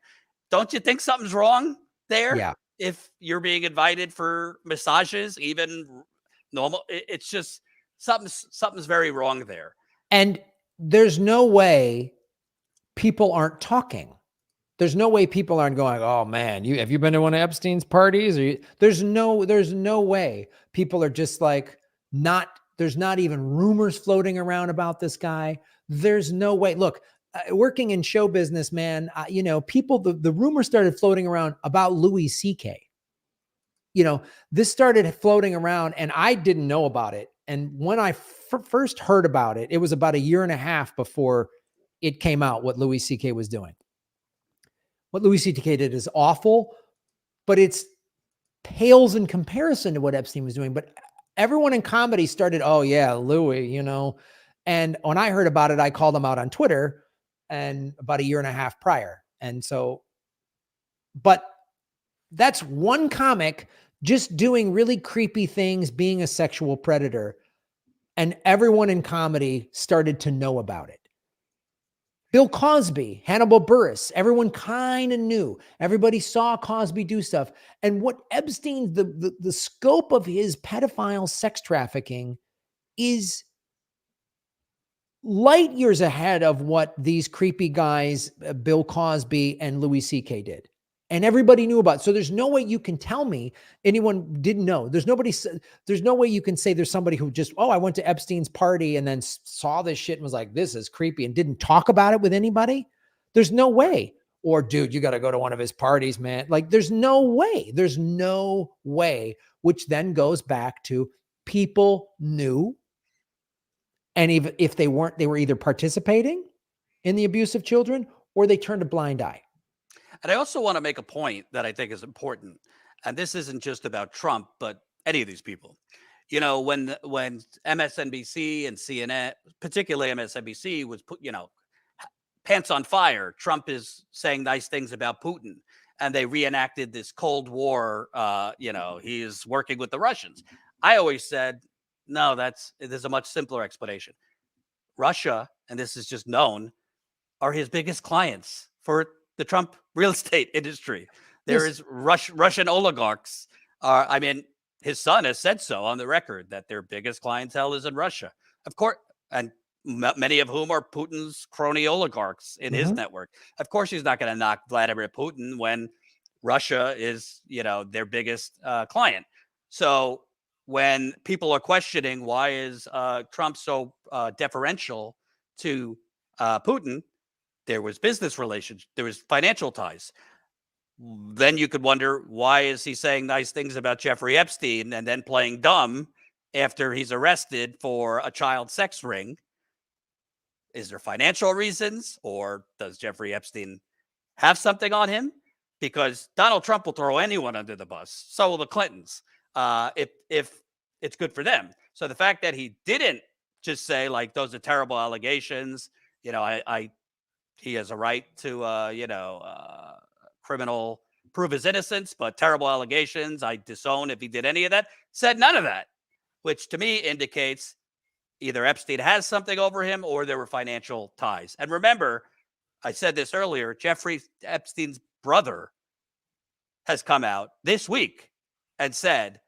A: Don't you think something's wrong there?
B: Yeah.
A: If you're being invited for massages, even normal, it's just something's very wrong there. And
B: there's no way people aren't talking. There's no way people aren't going, oh man, have you been to one of Epstein's parties? There's no way people are just like, there's not even rumors floating around about this guy. There's no way. Look, working in show business, man, people, the rumors started floating around about Louis C.K. This started floating around and I didn't know about it. And when I first heard about it, it was about a year and a half before it came out what Louis C.K. was doing. What Louis C.K. did is awful, but it's pales in comparison to what Epstein was doing. But everyone in comedy started, oh yeah, Louis, And when I heard about it, I called him out on Twitter, and about a year and a half prior. And so, but that's one comic just doing really creepy things, being a sexual predator. And everyone in comedy started to know about it. Bill Cosby, Hannibal Buress, everyone kind of knew. Everybody saw Cosby do stuff. And what Epstein, the scope of his pedophile sex trafficking is light years ahead of what these creepy guys, Bill Cosby and Louis C.K. did. And everybody knew about it. So there's no way you can tell me anyone didn't know. There's no way you can say there's somebody who just, I went to Epstein's party and then saw this shit and was like, this is creepy, and didn't talk about it with anybody. There's no way. Or dude, you got to go to one of his parties, man. Like there's no way. There's no way, which then goes back to people knew. And even if they weren't, they were either participating in the abuse of children or they turned a blind eye.
A: And I also want to make a point that I think is important. And this isn't just about Trump, but any of these people. When MSNBC and CNN, particularly MSNBC, was put, pants on fire, Trump is saying nice things about Putin. And they reenacted this Cold War, he is working with the Russians. I always said, no, there's a much simpler explanation. Russia, and this is just known, are his biggest clients for the Trump real estate industry. There is Russian oligarchs. His son has said so on the record that their biggest clientele is in Russia, of course, and many of whom are Putin's crony oligarchs in his network. Of course, he's not going to knock Vladimir Putin when Russia is, their biggest client. So when people are questioning why is Trump so deferential to Putin, there was business relations, there was financial ties. Then you could wonder, why is he saying nice things about Jeffrey Epstein and then playing dumb after he's arrested for a child sex ring? Is there financial reasons, or does Jeffrey Epstein have something on him? Because Donald Trump will throw anyone under the bus. So will the Clintons, if it's good for them. So the fact that he didn't just say, like, those are terrible allegations, he has a right to, criminal prove his innocence, but terrible allegations, I disown if he did any of that. Said none of that, which to me indicates either Epstein has something over him or there were financial ties. And remember, I said this earlier, Jeffrey Epstein's brother has come out this week and said,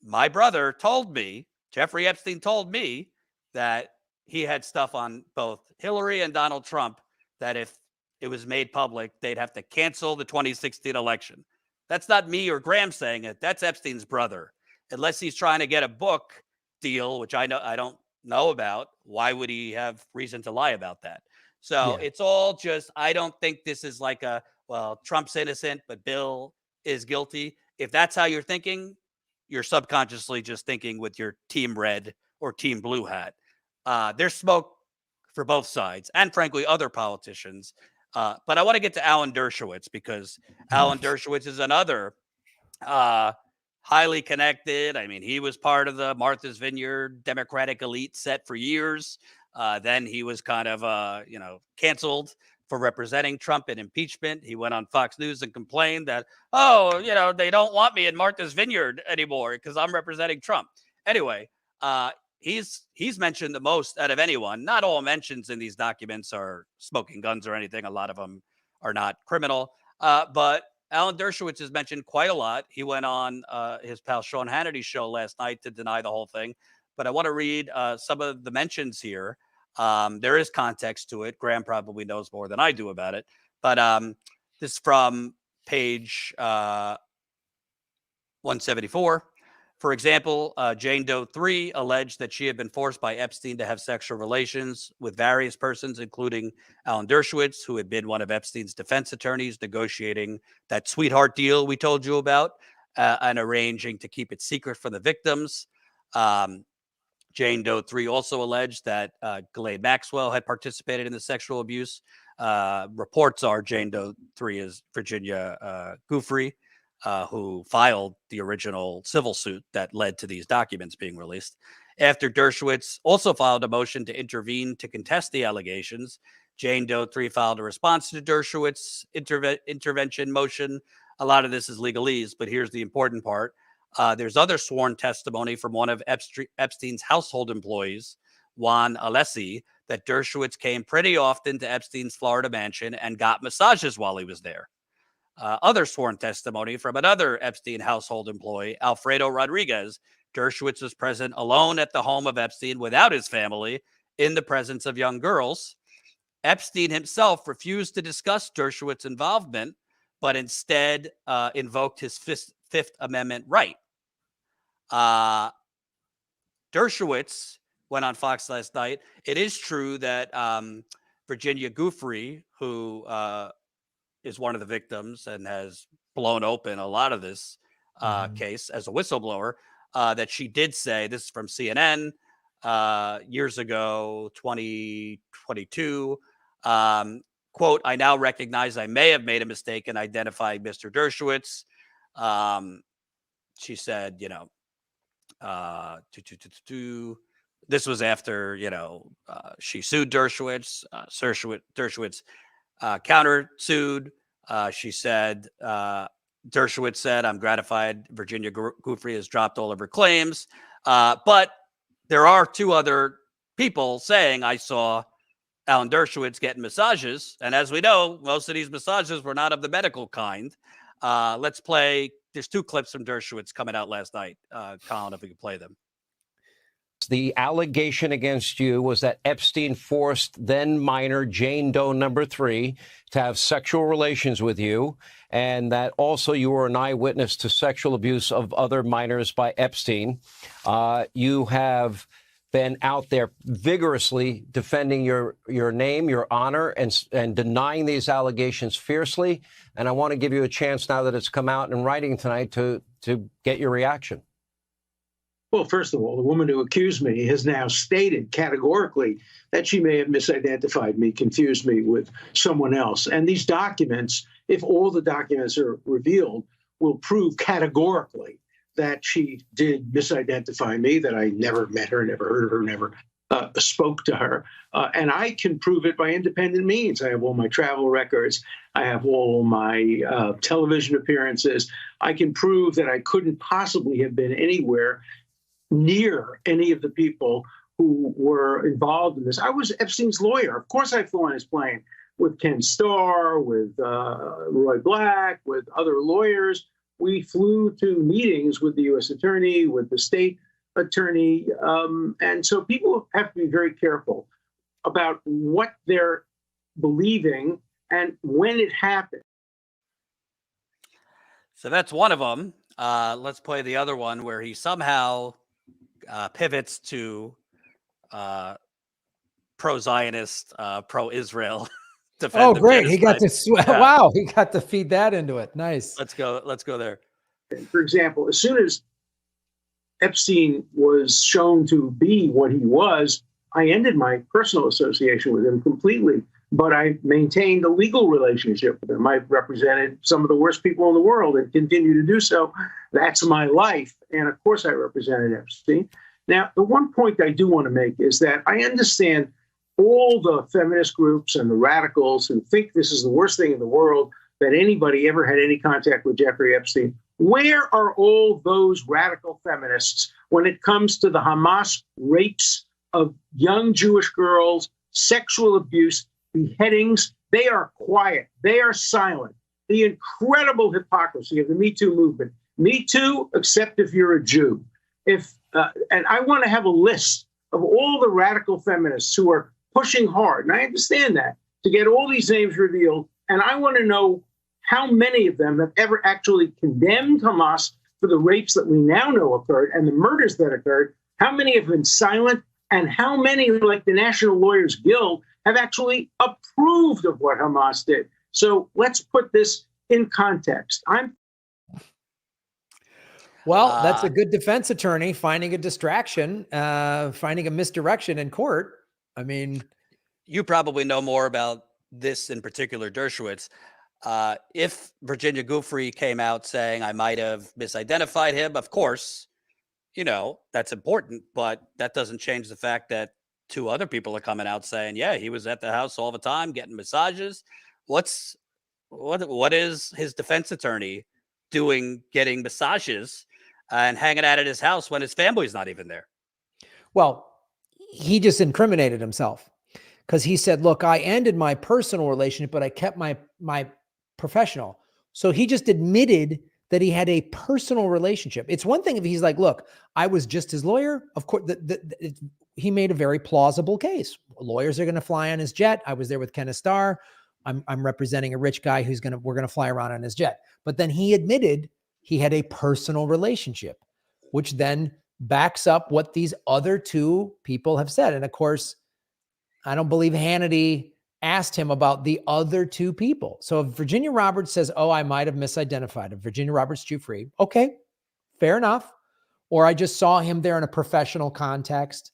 A: my brother told me, Jeffrey Epstein told me that he had stuff on both Hillary and Donald Trump that if it was made public, they'd have to cancel the 2016 election. That's not me or Graham saying it. That's Epstein's brother. Unless he's trying to get a book deal, which I don't know about, why would he have reason to lie about that? So
B: Yeah.
A: it's all just, I don't think this is like a, well, Trump's innocent, but Bill is guilty. If that's how you're thinking, you're subconsciously just thinking with your team red or team blue hat. There's smoke for both sides and frankly, other politicians. But I want to get to Alan Dershowitz because Alan Dershowitz is another highly connected. I mean, he was part of the Martha's Vineyard Democratic elite set for years. Then he was kind of, canceled for representing Trump in impeachment. He went on Fox News and complained that, they don't want me in Martha's Vineyard anymore because I'm representing Trump. Anyway, he's mentioned the most out of anyone. Not all mentions in these documents are smoking guns or anything. A lot of them are not criminal. But Alan Dershowitz is mentioned quite a lot. He went on his pal Sean Hannity's show last night to deny the whole thing. But I want to read some of the mentions here. There is context to it. Graham probably knows more than I do about it. But this is from page 174. For example, Jane Doe 3 alleged that she had been forced by Epstein to have sexual relations with various persons, including Alan Dershowitz, who had been one of Epstein's defense attorneys negotiating that sweetheart deal we told you about and arranging to keep it secret from the victims. Jane Doe 3 also alleged that Ghislaine Maxwell had participated in the sexual abuse. Reports are Jane Doe 3 is Virginia Giuffre, who filed the original civil suit that led to these documents being released. After Dershowitz also filed a motion to intervene to contest the allegations, Jane Doe 3 filed a response to Dershowitz's intervention motion. A lot of this is legalese, but here's the important part. There's other sworn testimony from one of Epstein's household employees, Juan Alessi, that Dershowitz came pretty often to Epstein's Florida mansion and got massages while he was there. Other sworn testimony from another Epstein household employee, Alfredo Rodriguez. Dershowitz was present alone at the home of Epstein without his family in the presence of young girls. Epstein himself refused to discuss Dershowitz's involvement, but instead invoked his Fifth Amendment right. Dershowitz went on Fox last night. It is true that Virginia Giuffre, who is one of the victims and has blown open a lot of this case as a whistleblower, that she did say, this is from CNN years ago, 2022, quote, "I now recognize I may have made a mistake in identifying Mr. Dershowitz." She said, this was after, she sued Dershowitz. Dershowitz counter-sued. She said, Dershowitz said, "I'm gratified Virginia Giuffre has dropped all of her claims." But there are two other people saying, "I saw Alan Dershowitz getting massages." And as we know, most of these massages were not of the medical kind. Let's play. There's two clips from Dershowitz coming out last night. Colin, if we could play them.
E: The allegation against you was that Epstein forced then minor Jane Doe number 3 to have sexual relations with you, and that also you were an eyewitness to sexual abuse of other minors by Epstein. You have been out there vigorously defending your name, your honor, and denying these allegations fiercely. And I want to give you a chance now that it's come out in writing tonight to get your reaction.
F: Well, first of all, the woman who accused me has now stated categorically that she may have misidentified me, confused me with someone else. And these documents, if all the documents are revealed, will prove categorically that she did misidentify me, that I never met her, never heard of her, never spoke to her. And I can prove it by independent means. I have all my travel records. I have all my television appearances. I can prove that I couldn't possibly have been anywhere near any of the people who were involved in this. I was Epstein's lawyer. Of course, I flew on his plane with Ken Starr, with Roy Black, with other lawyers. We flew to meetings with the U.S. attorney, with the state attorney. And so people have to be very careful about what they're believing and when it happened.
A: So that's one of them. Let's play the other one where he somehow pivots to pro-Zionist, pro-Israel.
B: Oh, great! He got
A: genocide.
B: to wow, he got to feed that into it. Nice.
A: Let's go there.
F: For example, as soon as Epstein was shown to be what he was, I ended my personal association with him completely, but I maintained a legal relationship with him. I represented some of the worst people in the world and continue to do so. That's my life. And of course, I represented Epstein. Now, the one point I do want to make is that I understand all the feminist groups and the radicals who think this is the worst thing in the world, that anybody ever had any contact with Jeffrey Epstein. Where are all those radical feminists when it comes to the Hamas rapes of young Jewish girls, sexual abuse, beheadings? They are quiet. They are silent. The incredible hypocrisy of the Me Too movement. Me Too, except if you're a Jew. And I want to have a list of all the radical feminists who are pushing hard, and I understand that, to get all these names revealed. And I want to know how many of them have ever actually condemned Hamas for the rapes that we now know occurred and the murders that occurred. How many have been silent, and how many, like the National Lawyers Guild, have actually approved of what Hamas did? So let's put this in context.
B: Well, that's a good defense attorney finding a distraction, finding a misdirection in court. I mean,
A: you probably know more about this in particular, Dershowitz. If Virginia Giuffre came out saying I might have misidentified him, of course, that's important, but that doesn't change the fact that two other people are coming out saying, yeah, he was at the house all the time getting massages. What is his defense attorney doing, getting massages and hanging out at his house when his family's not even there?
B: Well, he just incriminated himself because he said, look, I ended my personal relationship, but I kept my professional. So he just admitted that he had a personal relationship. It's one thing if he's like, look, I was just his lawyer. Of course, he made a very plausible case. Lawyers are going to fly on his jet. I was there with Kenneth Starr. I'm representing a rich guy we're going to fly around on his jet. But then he admitted he had a personal relationship, which then backs up what these other two people have said. And of course, I don't believe Hannity asked him about the other two people. So if Virginia Roberts says, oh, I might have misidentified him, Virginia Roberts Giuffre, okay, fair enough. Or I just saw him there in a professional context.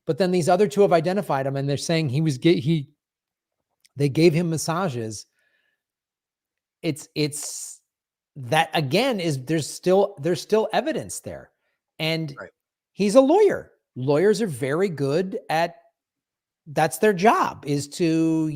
B: But then these other two have identified him and they're saying they gave him massages. It's that again there's still evidence there. And
A: right.
B: He's a lawyer. Lawyers are very good at, that's their job, is to,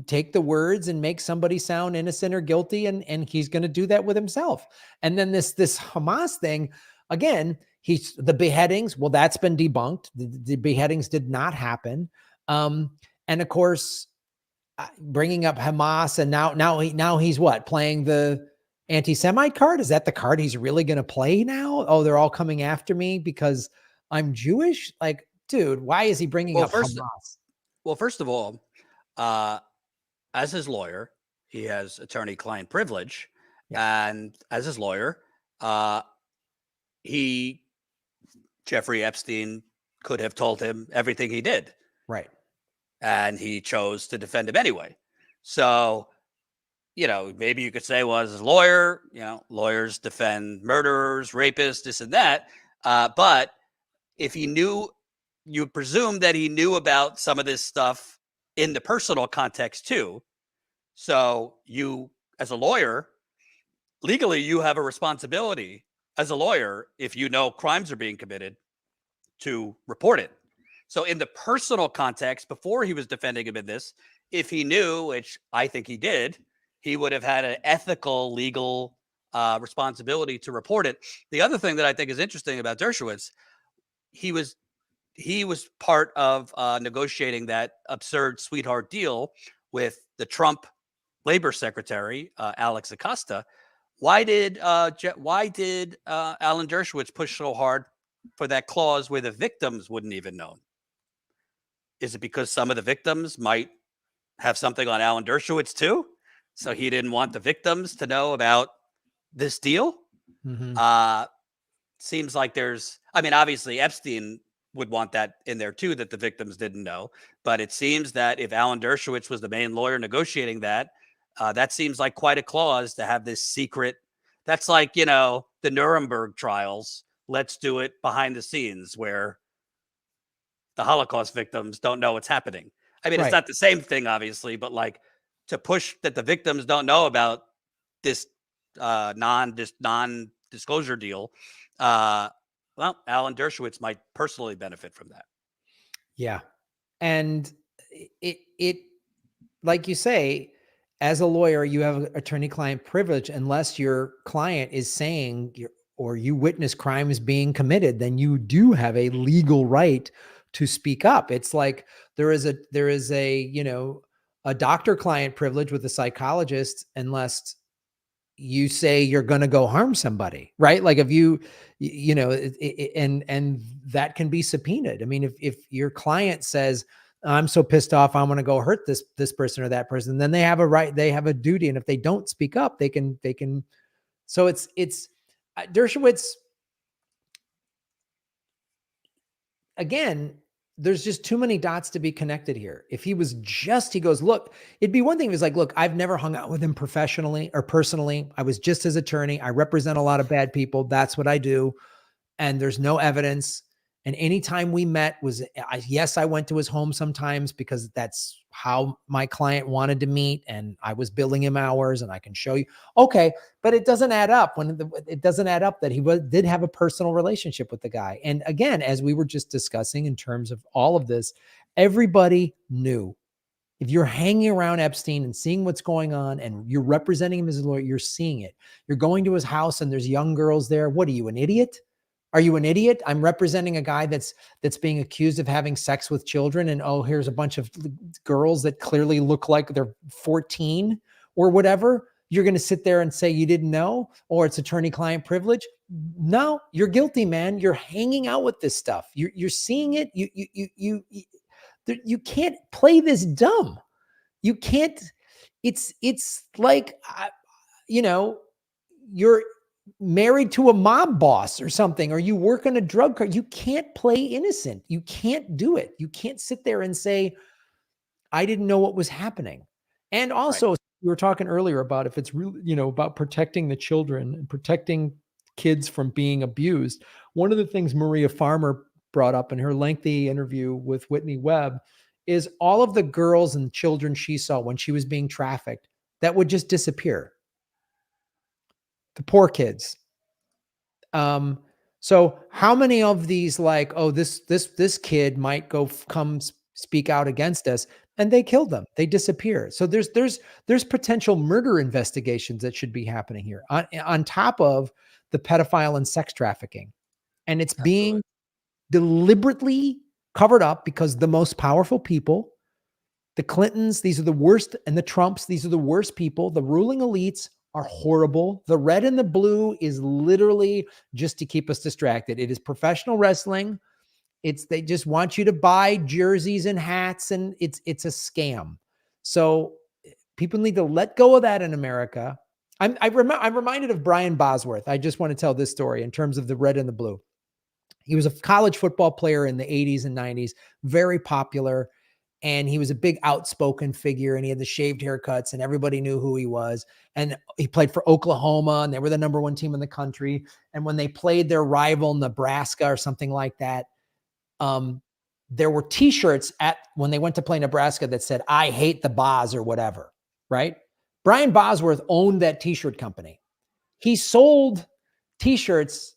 B: take the words and make somebody sound innocent or guilty. And he's going to do that with himself. And then this Hamas thing, again, the beheadings, well, that's been debunked. The beheadings did not happen. And of course, bringing up Hamas, and now he's what, playing the anti-Semite card? Is that the card he's really going to play now? Oh, they're all coming after me because I'm Jewish? Like, dude, why is he bringing up Hamas?
A: Well, first of all, as his lawyer, he has attorney-client privilege. Yeah. And as his lawyer, Jeffrey Epstein could have told him everything he did.
B: Right.
A: And he chose to defend him anyway. So, maybe you could say, well, as a lawyer, lawyers defend murderers, rapists, this and that. But if he knew, you presume that he knew about some of this stuff in the personal context too. So you, as a lawyer, legally, you have a responsibility as a lawyer, if you know crimes are being committed, to report it. So in the personal context, before he was defending him in this, if he knew, which I think he did, he would have had an ethical, legal responsibility to report it. The other thing that I think is interesting about Dershowitz, he was part of negotiating that absurd sweetheart deal with the Trump labor secretary, Alex Acosta. Why did Alan Dershowitz push so hard for that clause where the victims wouldn't even know? Is it because some of the victims might have something on Alan Dershowitz too? So he didn't want the victims to know about this deal? Mm-hmm. Seems like obviously Epstein would want that in there too, that the victims didn't know. But it seems that if Alan Dershowitz was the main lawyer negotiating that, that seems like quite a clause to have this secret. That's like, the Nuremberg trials. Let's do it behind the scenes where the Holocaust victims don't know what's happening. I mean, it's
B: Right.
A: not the same thing, obviously, but like to push that the victims don't know about this non-disclosure deal. Well, Alan Dershowitz might personally benefit from that.
B: Yeah. And it like you say, as a lawyer, you have attorney-client privilege unless your client is saying or you witness crimes being committed, then you do have a legal right to speak up. It's like there is a doctor-client privilege with a psychologist unless you say you're going to go harm somebody, right? Like if and that can be subpoenaed. I mean, if your client says, I'm so pissed off, I'm going to go hurt this person or that person, then they have a right, they have a duty. And if they don't speak up, they can, so it's Dershowitz, again, there's just too many dots to be connected here. If he goes, look, it'd be one thing if he's like, look, I've never hung out with him professionally or personally. I was just his attorney. I represent a lot of bad people. That's what I do. And there's no evidence. And anytime we met yes, I went to his home sometimes because that's how my client wanted to meet. And I was billing him hours and I can show you. Okay. But it doesn't add up it doesn't add up that he did have a personal relationship with the guy. And again, as we were just discussing in terms of all of this, everybody knew. If you're hanging around Epstein and seeing what's going on and you're representing him as a lawyer, you're seeing it. You're going to his house and there's young girls there. What are you, an idiot? Are you an idiot? I'm representing a guy that's being accused of having sex with children. And oh, here's a bunch of girls that clearly look like they're 14 or whatever. You're going to sit there and say you didn't know, or it's attorney-client privilege. No, you're guilty, man. You're hanging out with this stuff. You're seeing it. You can't play this dumb. You can't. It's like, you're married to a mob boss or something, or you work on a drug card. You can't play innocent. You can't do it. You can't sit there and say, I didn't know what was happening. And also, we were talking earlier about if it's really, about protecting the children and protecting kids from being abused. One of the things Maria Farmer brought up in her lengthy interview with Whitney Webb is all of the girls and children she saw when she was being trafficked that would just disappear. The poor kids. So how many of these, like, oh, this kid might come speak out against us, and they killed them. They disappear. So there's potential murder investigations that should be happening here on top of the pedophile and sex trafficking. And it's being deliberately covered up because the most powerful people, the Clintons, these are the worst, and the Trumps, these are the worst people. The ruling elites are horrible. The red and the blue is literally just to keep us distracted. It is professional wrestling. They just want you to buy jerseys and hats, and it's a scam. So people need to let go of that in America. I'm reminded of Brian Bosworth. I just want to tell this story in terms of the red and the blue. He was a college football player in the 80s and 90s, very popular. And he was a big outspoken figure, and he had the shaved haircuts, and everybody knew who he was. And he played for Oklahoma, and they were the #1 team in the country. And when they played their rival Nebraska or something like that, there were T-shirts when they went to play Nebraska that said, "I hate the Boz" or whatever, right? Brian Bosworth owned that T-shirt company. He sold T-shirts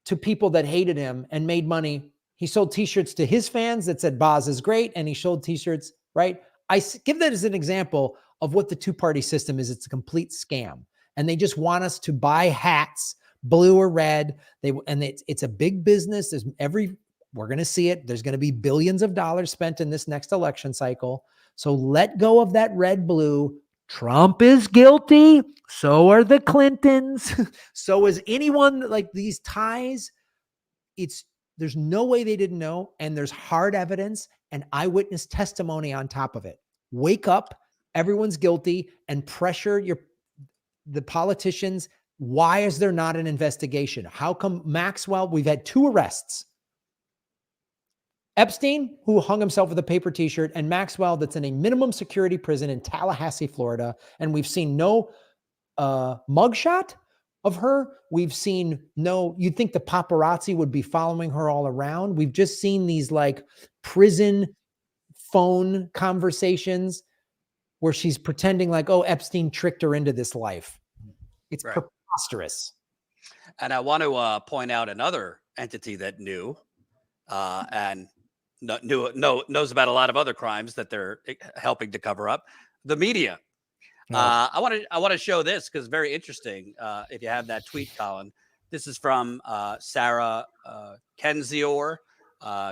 B: to people that hated him and made money. He sold T-shirts to his fans that said Boz is great, and he sold T-shirts, right? I give that as an example of what the two-party system is. It's a complete scam, and they just want us to buy hats, blue or red. It's a big business. We're going to see it. There's going to be billions of dollars spent in this next election cycle. So let go of that red, blue. Trump is guilty. So are the Clintons. So is anyone. Like, these ties. There's no way they didn't know, and there's hard evidence and eyewitness testimony on top of it. Wake up, everyone's guilty, and pressure the politicians. Why is there not an investigation? How come Maxwell, we've had 2 arrests. Epstein, who hung himself with a paper t-shirt, and Maxwell, that's in a minimum security prison in Tallahassee, Florida. And we've seen no mugshot of her. We've seen no, you'd think the paparazzi would be following her all around. We've just seen these like prison phone conversations where she's pretending like, oh, Epstein tricked her into this life. It's preposterous.
A: And I want to point out another entity that knew and knows about a lot of other crimes that they're helping to cover up: the media. I want to show this because it's very interesting. If you have that tweet, Colin, this is from Sarah Kendzior.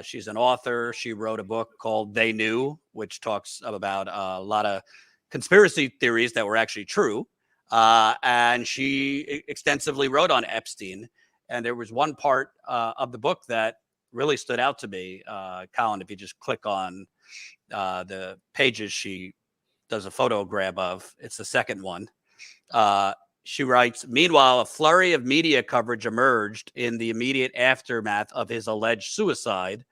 A: She's an author. She wrote a book called They Knew, which talks about a lot of conspiracy theories that were actually true. And she extensively wrote on Epstein. And there was one part of the book that really stood out to me. Colin, if you just click on the pages she does a photo grab of, it's the second one. She writes, meanwhile, a flurry of media coverage emerged in the immediate aftermath of his alleged suicide.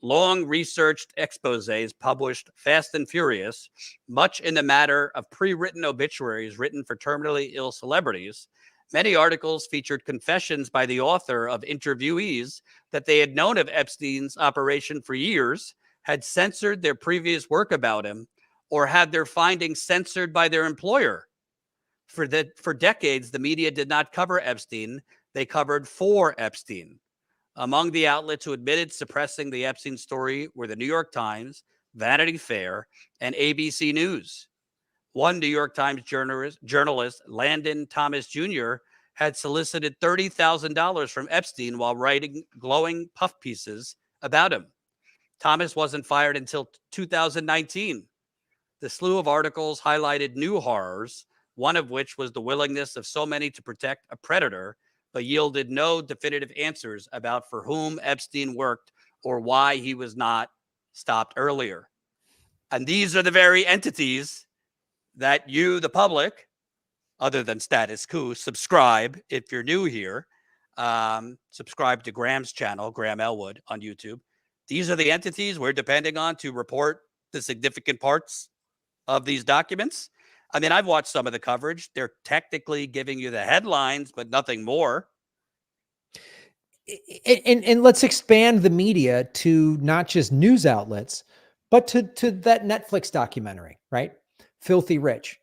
A: Long researched exposés published fast and furious, much in the matter of pre-written obituaries written for terminally ill celebrities. Many articles featured confessions by the author of interviewees that they had known of Epstein's operation for years, had censored their previous work about him, or had their findings censored by their employer. For decades, the media did not cover Epstein. They covered for Epstein. Among the outlets who admitted suppressing the Epstein story were the New York Times, Vanity Fair, and ABC News. One New York Times journalist, Landon Thomas Jr., had solicited $30,000 from Epstein while writing glowing puff pieces about him. Thomas wasn't fired until 2019. The slew of articles highlighted new horrors, one of which was the willingness of so many to protect a predator, but yielded no definitive answers about for whom Epstein worked or why he was not stopped earlier. And these are the very entities that you, the public, other than Status Coup, subscribe if you're new here. Subscribe to Graham's channel, Graham Elwood, on YouTube. These are the entities we're depending on to report the significant parts of these documents. I mean, I've watched some of the coverage. They're technically giving you the headlines, but nothing more.
B: And let's expand the media to not just news outlets, but to that Netflix documentary, right? Filthy Rich.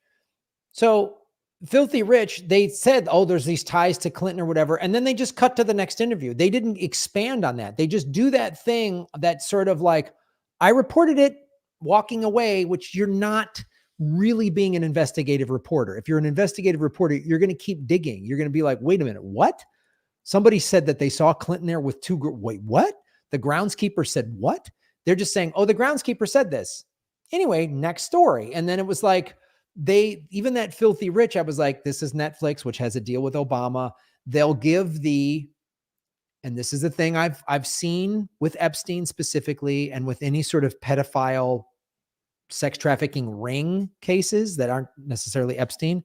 B: So Filthy Rich, they said, oh, there's these ties to Clinton or whatever. And then they just cut to the next interview. They didn't expand on that. They just do that thing that sort of like, I reported it walking away, which you're not really being an investigative reporter. If you're an investigative reporter, you're going to keep digging. You're going to be like, wait a minute, what? Somebody said that they saw Clinton there with two. Wait, what? The groundskeeper said what? They're just saying, oh, the groundskeeper said this. Anyway, next story. And then it was like, even that Filthy Rich, I was like, this is Netflix, which has a deal with Obama. They'll give and this is the thing I've seen with Epstein specifically, and with any sort of pedophile sex trafficking ring cases that aren't necessarily Epstein.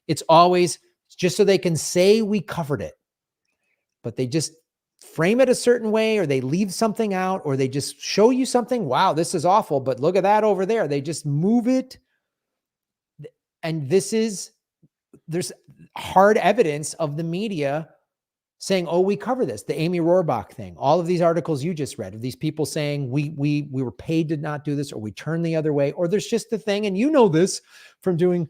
B: It's always just so they can say we covered it, but they just frame it a certain way, or they leave something out, or they just show you something. Wow, this is awful, but look at that over there. They just move it. And there's hard evidence of the media saying, oh, we cover this. The Amy Rohrbach thing, all of these articles you just read of these people saying we were paid to not do this, or we turned the other way, or there's just the thing. And you know this from doing,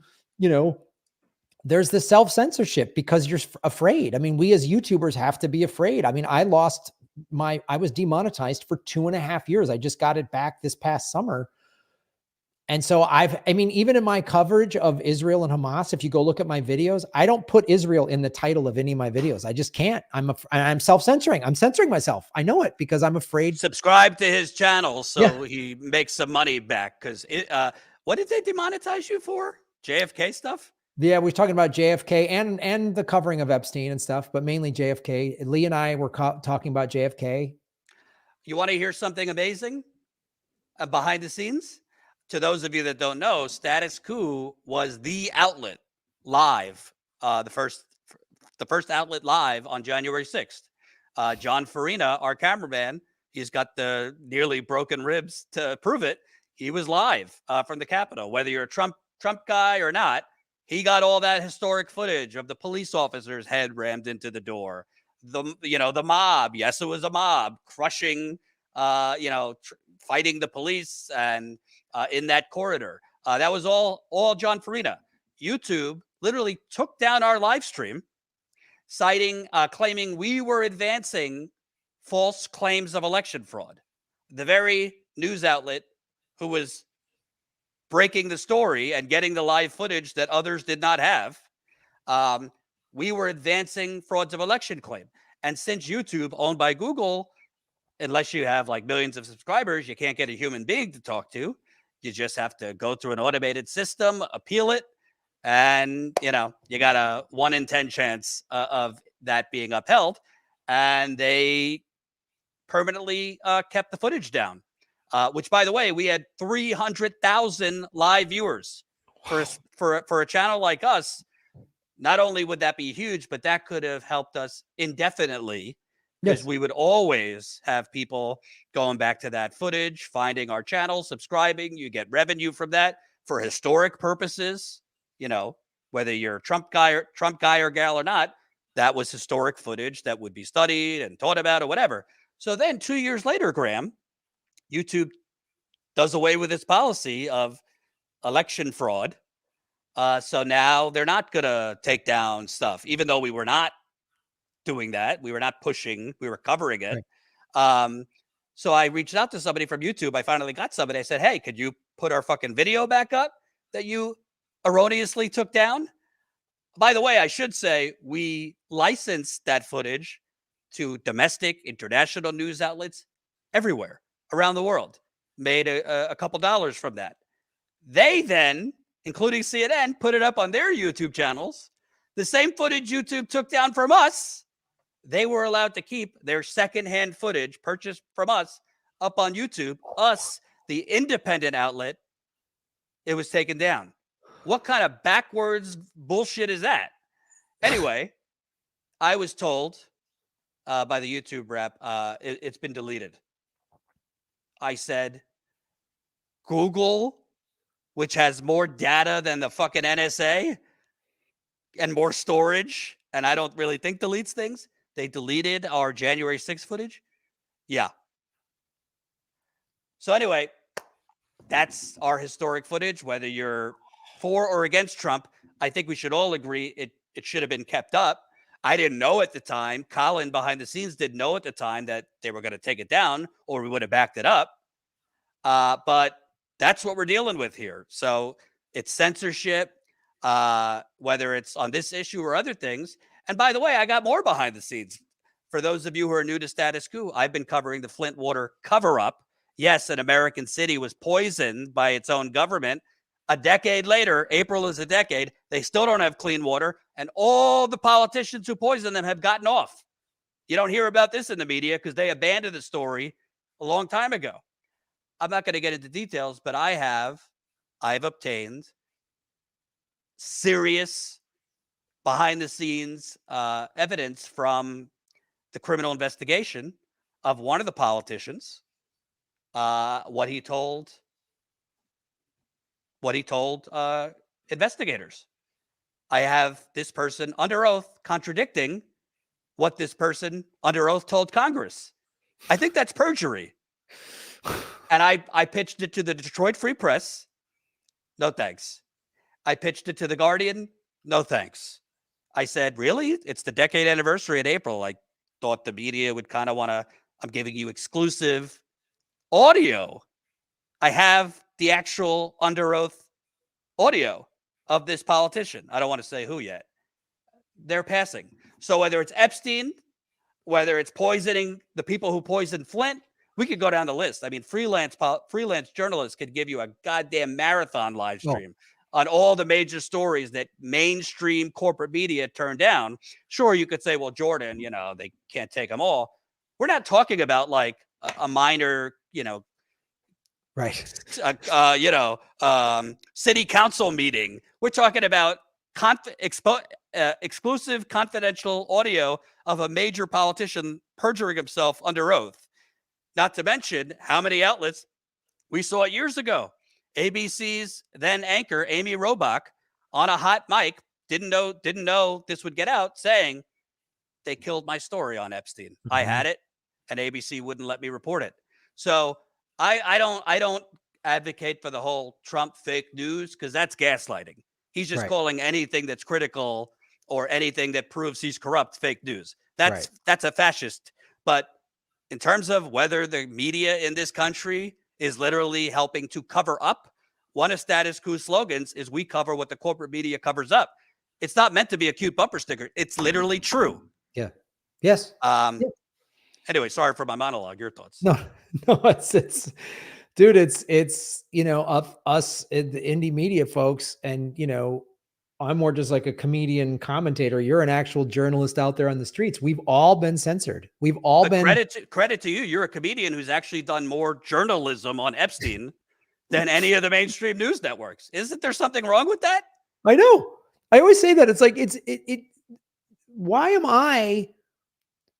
B: there's the self-censorship because you're afraid. I mean, we as YouTubers have to be afraid. I mean, I was demonetized for 2.5 years. I just got it back this past summer. And so even in my coverage of Israel and Hamas, if you go look at my videos, I don't put Israel in the title of any of my videos. I just can't. I'm self-censoring. I'm censoring myself. I know it because I'm afraid.
A: Subscribe to his channel so he makes some money back. Because what did they demonetize you for? JFK stuff?
B: Yeah, we're talking about JFK and the covering of Epstein and stuff, but mainly JFK. Lee and I were talking about JFK.
A: You want to hear something amazing behind the scenes? To those of you that don't know, Status Coup was the outlet live, the first outlet live on January 6th. John Farina, our cameraman, He's got the nearly broken ribs to prove it. He was live from the Capitol. Whether you're a Trump guy or not, he got all that historic footage of the police officer's head rammed into the door. The mob. Yes, it was a mob crushing, fighting the police and in that corridor. That was all John Farina. YouTube literally took down our live stream, claiming we were advancing false claims of election fraud. The very news outlet who was breaking the story and getting the live footage that others did not have, we were advancing frauds of election claim. And since YouTube, owned by Google, unless you have like millions of subscribers, you can't get a human being to talk to. You just have to go through an automated system, appeal it, and you got a 1 in 10 chance of that being upheld. And they permanently kept the footage down, which, by the way, we had 300,000 live viewers for a channel like us. Not only would that be huge, but that could have helped us indefinitely, because we would always have people going back to that footage, finding our channel, subscribing. You get revenue from that for historic purposes. Whether you're a Trump guy or gal or not, that was historic footage that would be studied and taught about or whatever. So then 2 years later, Graham, YouTube does away with its policy of election fraud. So now they're not going to take down stuff, even though we were not doing that. We were not pushing. We were covering it. Right. So I reached out to somebody from YouTube. I finally got somebody. I said, hey, could you put our fucking video back up that you erroneously took down? By the way, I should say we licensed that footage to domestic, international news outlets everywhere around the world. Made a couple dollars from that. They then, including CNN, put it up on their YouTube channels. The same footage YouTube took down from us, they were allowed to keep their secondhand footage purchased from us up on YouTube. Us, the independent outlet, it was taken down. What kind of backwards bullshit is that? Anyway, I was told by the YouTube rep, it's been deleted. I said, Google, which has more data than the fucking NSA and more storage, and I don't really think deletes things, they deleted our January 6th footage? Yeah. So anyway, that's our historic footage. Whether you're for or against Trump, I think we should all agree it should have been kept up. I didn't know at the time. Colin behind the scenes didn't know at the time that they were going to take it down, or we would have backed it up. But that's what we're dealing with here. So it's censorship, whether it's on this issue or other things. And by the way, I got more behind the scenes. For those of you who are new to Status Coup, I've been covering the Flint water cover-up. Yes, an American city was poisoned by its own government. A decade later, April is a decade, they still don't have clean water, and all the politicians who poisoned them have gotten off. You don't hear about this in the media because they abandoned the story a long time ago. I'm not going to get into details, but I've obtained serious behind-the-scenes evidence from the criminal investigation of one of the politicians, what he told investigators. I have this person under oath contradicting what this person under oath told Congress. I think that's perjury. And I pitched it to the Detroit Free Press. No thanks. I pitched it to the Guardian. No thanks. I said, really? It's the decade anniversary in April. I thought the media would kind of want to, I'm giving you exclusive audio. I have the actual under oath audio of this politician. I don't want to say who yet. They're passing. So whether it's Epstein, whether it's poisoning the people who poisoned Flint, we could go down the list. I mean, freelance journalists could give you a goddamn marathon live stream on all the major stories that mainstream corporate media turned down. Sure, you could say, well, Jordan, they can't take them all. We're not talking about like a minor,
B: right.
A: City council meeting. We're talking about exclusive confidential audio of a major politician perjuring himself under oath. Not to mention how many outlets we saw it years ago. ABC's then anchor, Amy Robach, on a hot mic, didn't know this would get out, saying they killed my story on Epstein. I had it, and ABC wouldn't let me report it. So I don't advocate for the whole Trump fake news, because that's gaslighting. He's just calling anything that's critical or anything that proves he's corrupt fake news. That's a fascist. But in terms of whether the media in this country is literally helping to cover up, one of Status Coup's slogans is "We cover what the corporate media covers up." It's not meant to be a cute bumper sticker. It's literally true.
B: Yeah. Yes.
A: Anyway, sorry for my monologue. Your thoughts?
B: No, it's dude, it's, you know, of us, the indie media folks. And, you know, I'm more just like a comedian commentator. You're an actual journalist out there on the streets. We've all been censored. We've all been
A: credit to you. You're a comedian who's actually done more journalism on Epstein than any of the mainstream news networks. Isn't there something wrong with that?
B: I know. I always say that. It's like, why am I,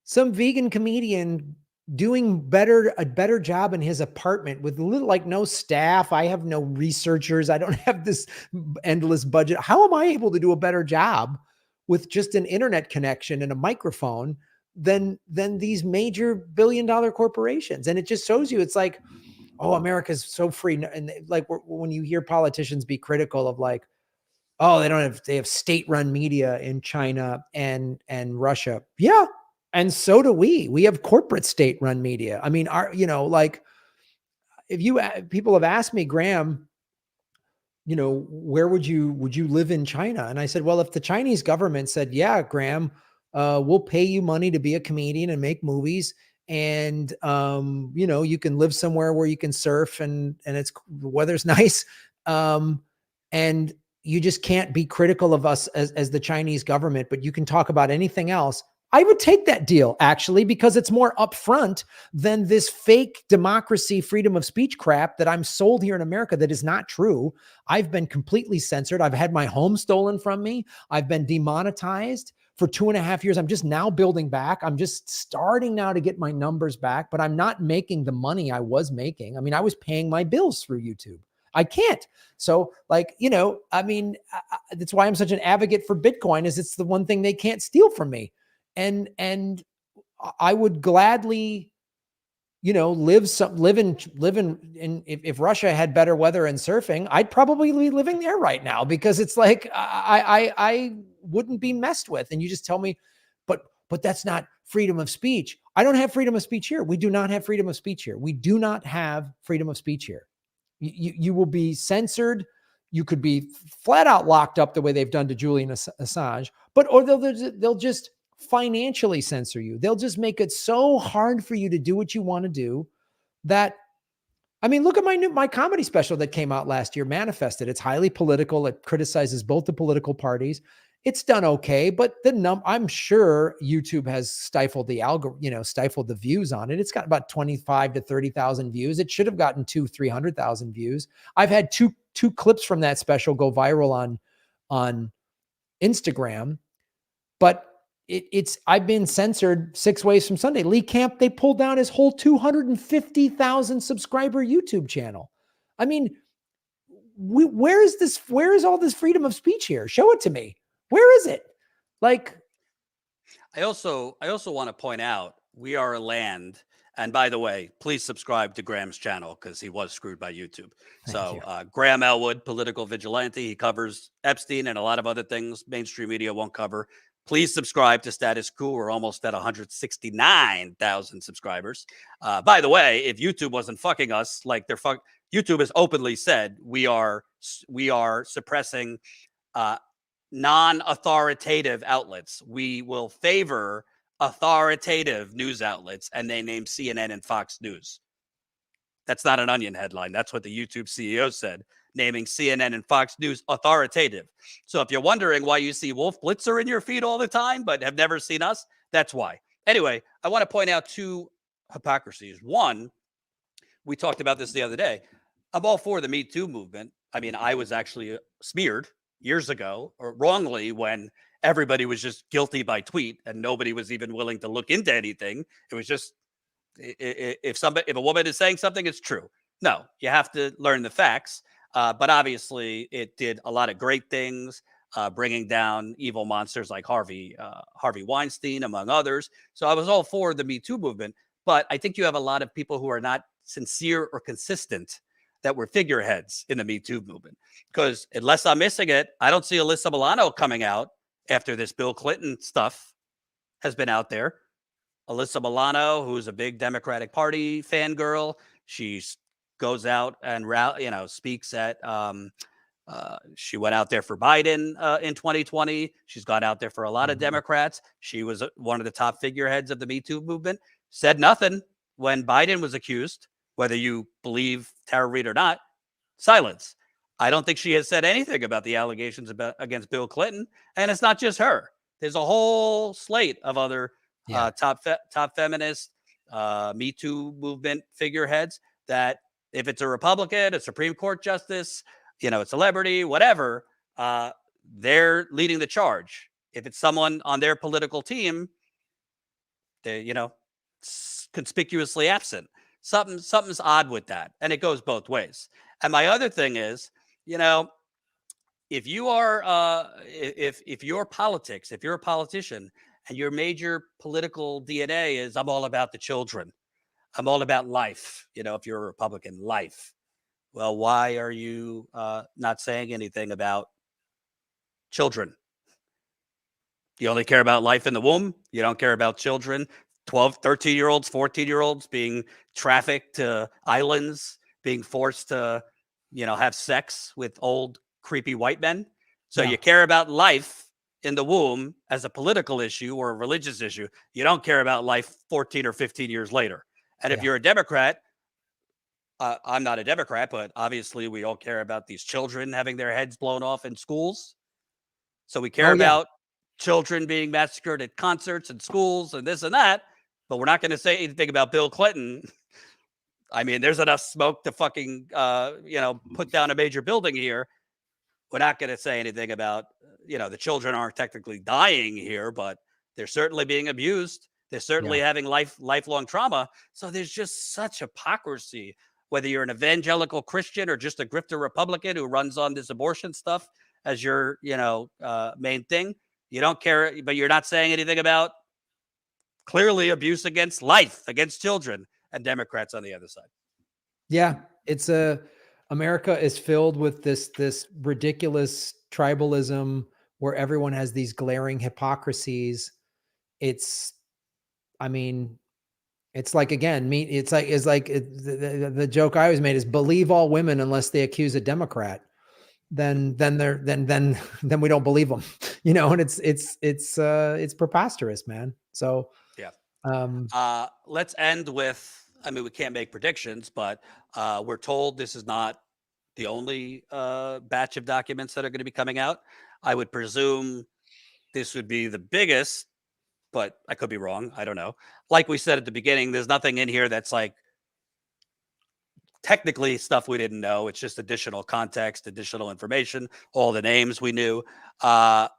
B: some vegan comedian, doing a better job in his apartment with no staff? I have no researchers. I don't have this endless budget. How am I able to do a better job with just an internet connection and a microphone than these major billion-dollar corporations? And it just shows you, it's like, oh, America's so free. And like, when you hear politicians be critical of like, oh, they have state-run media in China and Russia. Yeah. And so do we. We have corporate state-run media. I mean, if people have asked me, Graham, you know, where would you live in China? And I said, well, if the Chinese government said, yeah, Graham, we'll pay you money to be a comedian and make movies, and you know, you can live somewhere where you can surf and the weather's nice, and you just can't be critical of us as the Chinese government, but you can talk about anything else, I would take that deal, actually, because it's more upfront than this fake democracy, freedom of speech crap that I'm sold here in America that is not true. I've been completely censored. I've had my home stolen from me. I've been demonetized for 2.5 years. I'm just now building back. I'm just starting now to get my numbers back, but I'm not making the money I was making. I mean, I was paying my bills through YouTube. I can't. So like, you know, I mean, that's why I'm such an advocate for Bitcoin, is it's the one thing they can't steal from me. And I would gladly, you know, live in if Russia had better weather and surfing, I'd probably be living there right now, because it's like, I wouldn't be messed with. And you just tell me, but that's not freedom of speech. I don't have freedom of speech here. We do not have freedom of speech here. We do not have freedom of speech here. You will be censored. You could be flat out locked up the way they've done to Julian Assange, or they'll just financially censor you. They'll just make it so hard for you to do what you want to do that, I mean, look at my comedy special that came out last year, Manifested. It's highly political. It criticizes both the political parties. It's done okay, but I'm sure YouTube has stifled the stifled the views on it. It's got about 25 to 30,000 views. It should have gotten 200-300,000 views. I've had two clips from that special go viral on Instagram, but I've been censored 6 ways from Sunday. Lee Camp, they pulled down his whole 250,000 subscriber YouTube channel. I mean, where is all this freedom of speech here? Show it to me. Where is it? Like,
A: I also want to point out, we are a land. And by the way, please subscribe to Graham's channel, because he was screwed by YouTube. Graham Elwood, political vigilante. He covers Epstein and a lot of other things mainstream media won't cover. Please subscribe to Status Coup. We're almost at 169,000 subscribers. By the way, if YouTube wasn't fucking us, like YouTube has openly said, we are suppressing non-authoritative outlets. We will favor authoritative news outlets, and they name CNN and Fox News. That's not an Onion headline. That's what the YouTube CEO said, naming CNN and Fox News authoritative. So if you're wondering why you see Wolf Blitzer in your feed all the time, but have never seen us, that's why. Anyway, I want to point out two hypocrisies. One, we talked about this the other day. I'm all for the Me Too movement. I mean, I was actually smeared years ago, or wrongly, when everybody was just guilty by tweet and nobody was even willing to look into anything. It was just If a woman is saying something, it's true. No, you have to learn the facts. But obviously, it did a lot of great things, bringing down evil monsters like Harvey Weinstein, among others. So I was all for the Me Too movement. But I think you have a lot of people who are not sincere or consistent that were figureheads in the Me Too movement. Because unless I'm missing it, I don't see Alyssa Milano coming out after this Bill Clinton stuff has been out there. Alyssa Milano, who's a big Democratic Party fangirl, she goes out and speaks at. She went out there for Biden in 2020. She's gone out there for a lot of Democrats. She was one of the top figureheads of the Me Too movement. Said nothing when Biden was accused, whether you believe Tara Reid or not. Silence. I don't think she has said anything about the allegations against Bill Clinton, and it's not just her. There's a whole slate of other top feminist Me Too movement figureheads that, if it's a Republican, a Supreme Court justice, a celebrity, whatever, they're leading the charge. If it's someone on their political team, they, conspicuously absent. Something's odd with that, and it goes both ways. And my other thing is, if you are if your politics, if you're a politician and your major political DNA is I'm all about the children, I'm all about life, if you're a Republican, life. Well, why are you not saying anything about children? You only care about life in the womb. You don't care about children, 12, 13-year-olds, 14-year-olds being trafficked to islands, being forced to, have sex with old, creepy white men. So you care about life in the womb as a political issue or a religious issue. You don't care about life 14 or 15 years later. And if you're a Democrat, I'm not a Democrat, but obviously we all care about these children having their heads blown off in schools. So we care about children being massacred at concerts and schools and this and that, but we're not going to say anything about Bill Clinton. I mean, there's enough smoke to fucking, put down a major building here. We're not going to say anything about, the children aren't technically dying here, but they're certainly being abused. They're certainly having lifelong trauma. So there's just such hypocrisy, whether you're an evangelical Christian or just a grifter Republican who runs on this abortion stuff as your, main thing. You don't care, but you're not saying anything about clearly abuse against life, against children, and Democrats on the other side.
B: Yeah, it's America is filled with this ridiculous tribalism where everyone has these glaring hypocrisies. It's like, again, the joke I always made is believe all women unless they accuse a Democrat. Then we don't believe them, and it's preposterous, man. So
A: let's end with, we can't make predictions, but we're told this is not the only batch of documents that are going to be coming out. I would presume this would be the biggest, but I could be wrong. I don't know. Like we said at the beginning, there's nothing in here that's like technically stuff we didn't know. It's just additional context, additional information, all the names we knew. But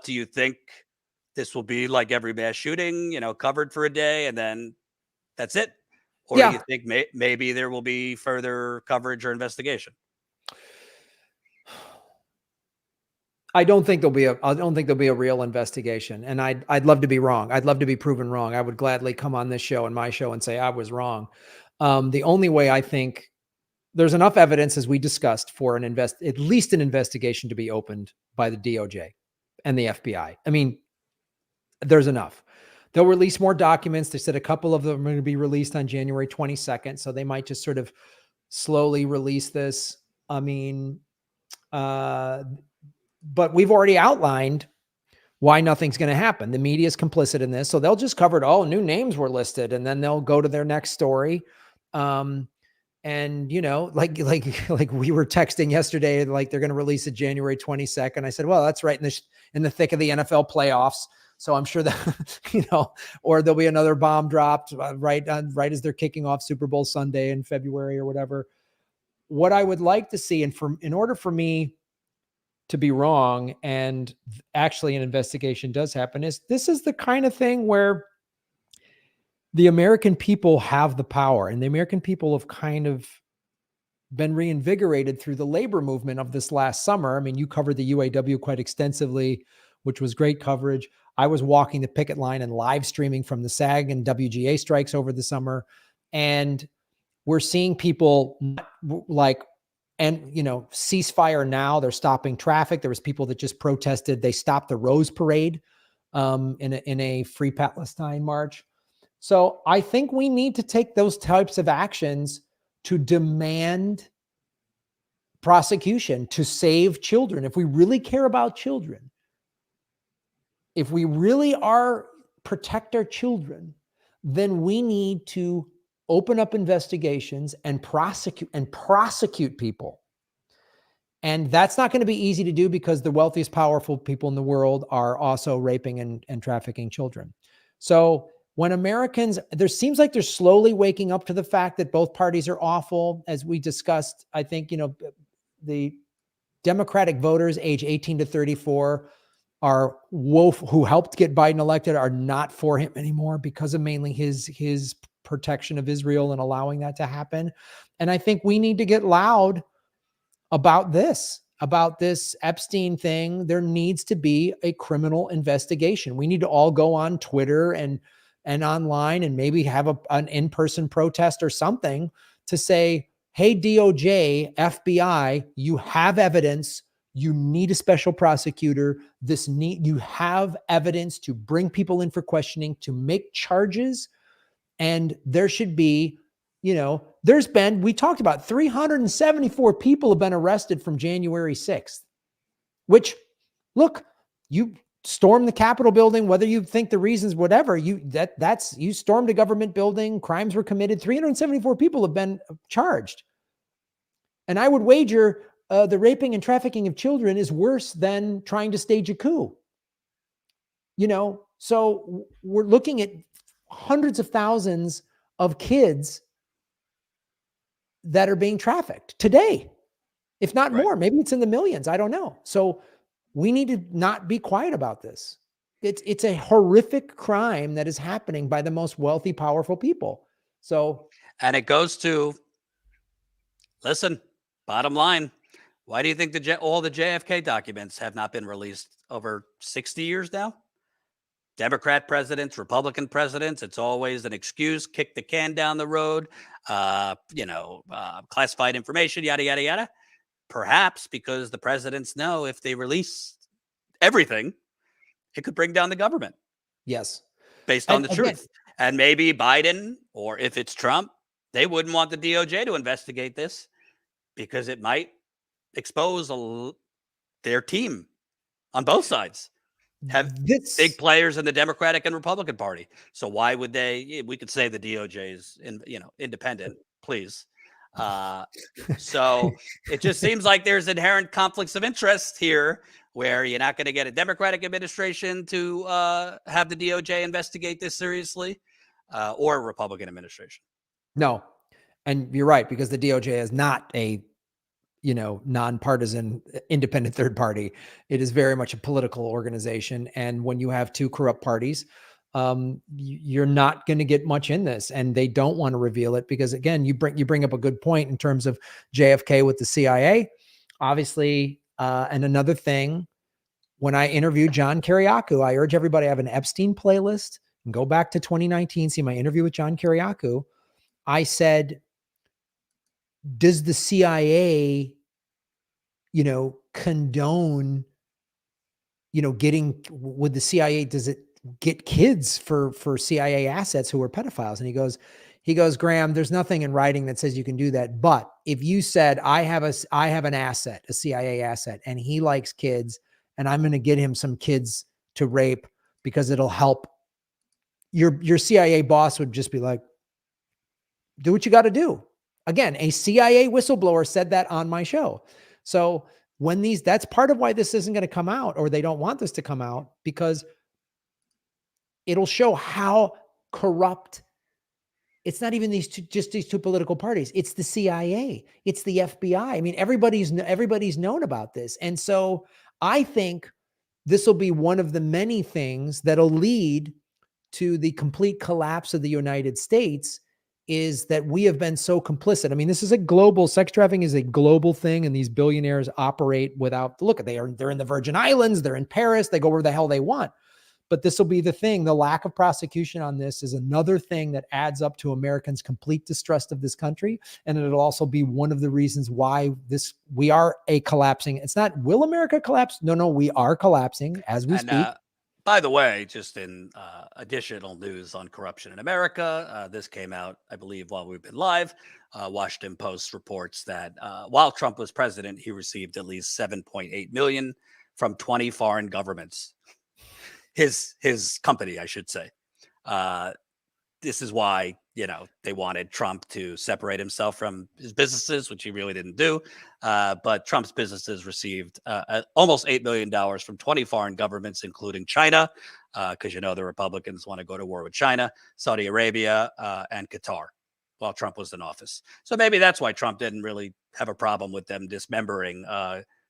A: do you think this will be like every mass shooting, covered for a day and then that's it? Or do you think maybe there will be further coverage or investigation?
B: I don't think there'll be a real investigation, and I'd love to be wrong. I'd love to be proven wrong. I would gladly come on this show and my show and say I was wrong. The only way I think there's enough evidence, as we discussed, for at least an investigation to be opened by the DOJ and the FBI. There's enough. They'll release more documents. They said a couple of them are going to be released on January 22nd, so they might just sort of slowly release this. But we've already outlined why nothing's going to happen. The media is complicit in this. So they'll just cover it all. New names were listed, and then they'll go to their next story. And like we were texting yesterday, like they're going to release it January 22nd. I said, well, that's right in the thick of the NFL playoffs. So I'm sure that, or there'll be another bomb dropped right as they're kicking off Super Bowl Sunday in February or whatever. What I would like to see, in order for me to be wrong and actually an investigation does happen, is this is the kind of thing where the American people have the power, and the American people have kind of been reinvigorated through the labor movement of this last summer. I mean, you covered the UAW quite extensively, which was great coverage. I was walking the picket line and live streaming from the SAG and WGA strikes over the summer. And we're seeing people like, and, you know, ceasefire now. They're stopping traffic. There was people that just protested. They stopped the Rose Parade in a Free Palestine march. So I think we need to take those types of actions to demand prosecution to save children. If we really care about children, if we really are protect our children, then we need to open up investigations and prosecute people. And that's not going to be easy to do because the wealthiest, powerful people in the world are also raping and trafficking children. So when Americans, there seems like they're slowly waking up to the fact that both parties are awful. As we discussed, I think, you know, the Democratic voters age 18 to 34 are who helped get Biden elected are not for him anymore because of mainly his protection of Israel and allowing that to happen. And I think we need to get loud about this Epstein thing. There needs to be a criminal investigation. We need to all go on Twitter and online and maybe have an in-person protest or something to say, hey, DOJ, FBI, you have evidence. You need a special prosecutor. You have evidence to bring people in for questioning, to make charges. And there should be, you know, we talked about 374 people have been arrested from January 6th, which, look, you stormed the Capitol building, whether you think the reasons, whatever, you stormed a government building, crimes were committed, 374 people have been charged. And I would wager the raping and trafficking of children is worse than trying to stage a coup. You know, so we're looking at hundreds of thousands of kids that are being trafficked today, if not more. Maybe it's in the millions. I don't know. So we need to not be quiet about this. It's a horrific crime that is happening by the most wealthy, powerful people. So,
A: and it goes to, listen, bottom line, why do you think all the JFK documents have not been released over 60 years now? Democrat presidents, Republican presidents, it's always an excuse, kick the can down the road, classified information, yada, yada, yada. Perhaps because the presidents know if they release everything, it could bring down the government.
B: Yes.
A: Based on the truth. And maybe Biden, or if it's Trump, they wouldn't want the DOJ to investigate this because it might expose their team on both sides. Have big players in the Democratic and Republican Party. So why would they? We could say the DOJ is, independent, please. So it just seems like there's inherent conflicts of interest here, where you're not going to get a Democratic administration to have the DOJ investigate this seriously, or a Republican administration.
B: No, and you're right, because the DOJ is not a nonpartisan, independent third party. It is very much a political organization. And when you have two corrupt parties, you're not going to get much in this, and they don't want to reveal it because, again, you bring up a good point in terms of JFK with the CIA, obviously. And another thing, when I interviewed John Kiriakou, I urge everybody to have an Epstein playlist and go back to 2019, see my interview with John Kiriakou. I said, does the CIA, condone, would the CIA, does it get kids for CIA assets who are pedophiles? And he goes, Graham, there's nothing in writing that says you can do that. But if you said, I have an asset, a CIA asset, and he likes kids, and I'm going to get him some kids to rape because it'll help, your CIA boss would just be like, do what you got to do. Again, a CIA whistleblower said that on my show. So that's part of why this isn't going to come out, or they don't want this to come out, because it'll show how corrupt. It's not even these two political parties. It's the CIA. It's the FBI. I mean, everybody's known about this. And so I think this will be one of the many things that'll lead to the complete collapse of the United States is that we have been so complicit. I mean, this is a global, sex trafficking is a global thing, and these billionaires operate without, look, they're in the Virgin Islands, they're in Paris, they go where the hell they want. But this will be the thing. The lack of prosecution on this is another thing that adds up to Americans' complete distrust of this country. And it'll also be one of the reasons why we are a collapsing. It's not, will America collapse? No, we are collapsing as we speak.
A: By the way, just in additional news on corruption in America, this came out, I believe, while we've been live. Washington Post reports that while Trump was president, he received at least $7.8 million from 20 foreign governments. His company, I should say. This is why, they wanted Trump to separate himself from his businesses, which he really didn't do. But Trump's businesses received almost $8 million from 20 foreign governments, including China, because the Republicans want to go to war with China, Saudi Arabia, and Qatar while Trump was in office. So maybe that's why Trump didn't really have a problem with them dismembering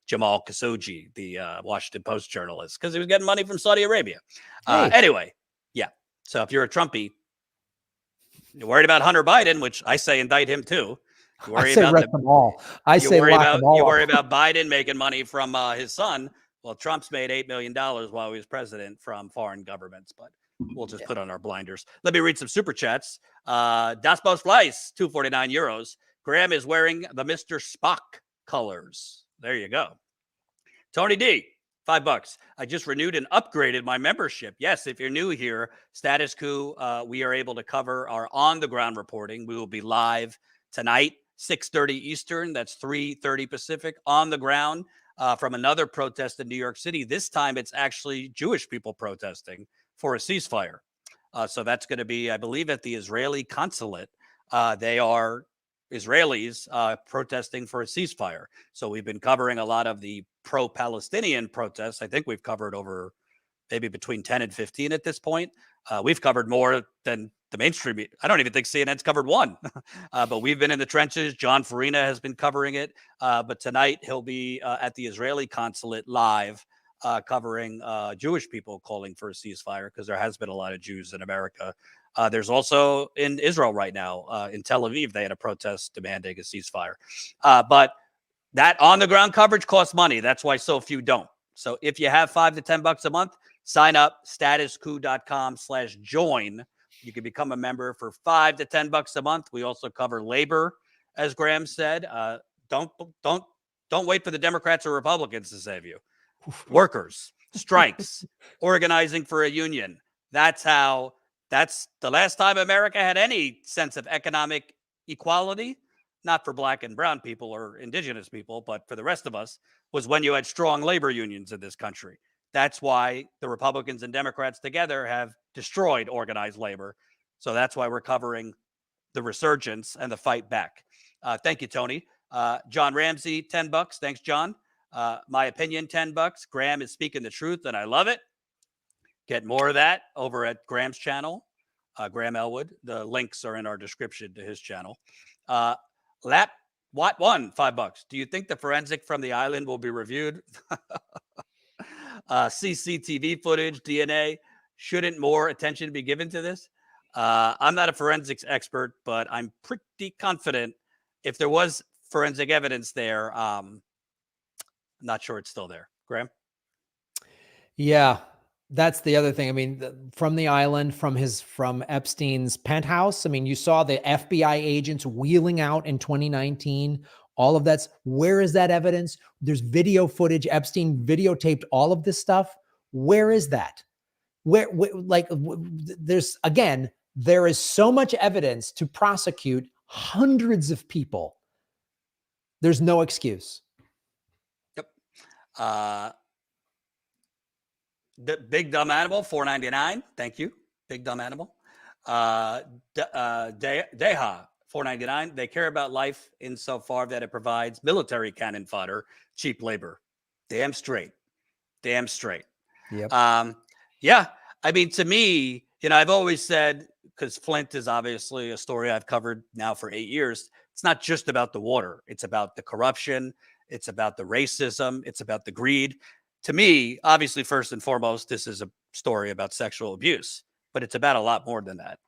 A: Jamal Khashoggi, the Washington Post journalist, because he was getting money from Saudi Arabia. Anyway, yeah. So if you're a Trumpy, you're worried about Hunter Biden, which I say indict him too. You worry about
B: them all. You
A: worry about Biden making money from his son. Well, Trump's made $8 million while he was president from foreign governments, but we'll just put on our blinders. Let me read some super chats. Das Boss Fleiss, 249 euros. Graham is wearing the Mr. Spock colors. There you go. Tony D, $5. I just renewed and upgraded my membership. Yes, if you're new here, Status Coup, we are able to cover our on-the-ground reporting. We will be live tonight, 6:30 Eastern. That's 3:30 Pacific, on the ground from another protest in New York City. This time, it's actually Jewish people protesting for a ceasefire. So that's going to be, I believe, at the Israeli consulate. They are Israelis protesting for a ceasefire. So we've been covering a lot of the pro-Palestinian protests. I think we've covered over maybe between 10 and 15 at this point. We've covered more than the mainstream. I don't even think CNN's covered one, but we've been in the trenches. John Farina has been covering it. But tonight he'll be at the Israeli consulate live covering Jewish people calling for a ceasefire, because there has been a lot of Jews in America. There's also in Israel right now, in Tel Aviv, they had a protest demanding a ceasefire. But that on-the-ground coverage costs money. That's why so few don't. So if you have $5 to $10 a month, sign up, statuscoup.com/join. You can become a member for $5 to $10 a month. We also cover labor, as Graham said. Don't wait for the Democrats or Republicans to save you. Workers, strikes, organizing for a union. That's the last time America had any sense of economic equality, not for black and brown people or indigenous people, but for the rest of us, was when you had strong labor unions in this country. That's why the Republicans and Democrats together have destroyed organized labor. So that's why we're covering the resurgence and the fight back. Thank you, Tony. John Ramsey, $10. Thanks, John. My opinion, $10. Graham is speaking the truth, and I love it. Get more of that over at Graham's channel, Graham Elwood. The links are in our description to his channel. Watt one, $5. Do you think the forensic from the island will be reviewed? CCTV footage, DNA. Shouldn't more attention be given to this? I'm not a forensics expert, but I'm pretty confident if there was forensic evidence there, I'm not sure it's still there. Graham?
B: Yeah, that's the other thing. I mean, from the island, from Epstein's penthouse. I mean, you saw the FBI agents wheeling out in 2019. All of that's, where is that evidence? There's video footage. Epstein videotaped all of this stuff. Where is that? There is so much evidence to prosecute hundreds of people. There's no excuse.
A: Yep. The Big Dumb Animal, $4.99. Thank you, Big Dumb Animal. Deha, $4.99. They care about life insofar that it provides military cannon fodder, cheap labor. Damn straight. Damn straight.
B: Yep.
A: Yeah. I mean, to me, I've always said, because Flint is obviously a story I've covered now for 8 years. It's not just about the water. It's about the corruption. It's about the racism. It's about the greed. To me, obviously, first and foremost, this is a story about sexual abuse. but it's about a lot more than that.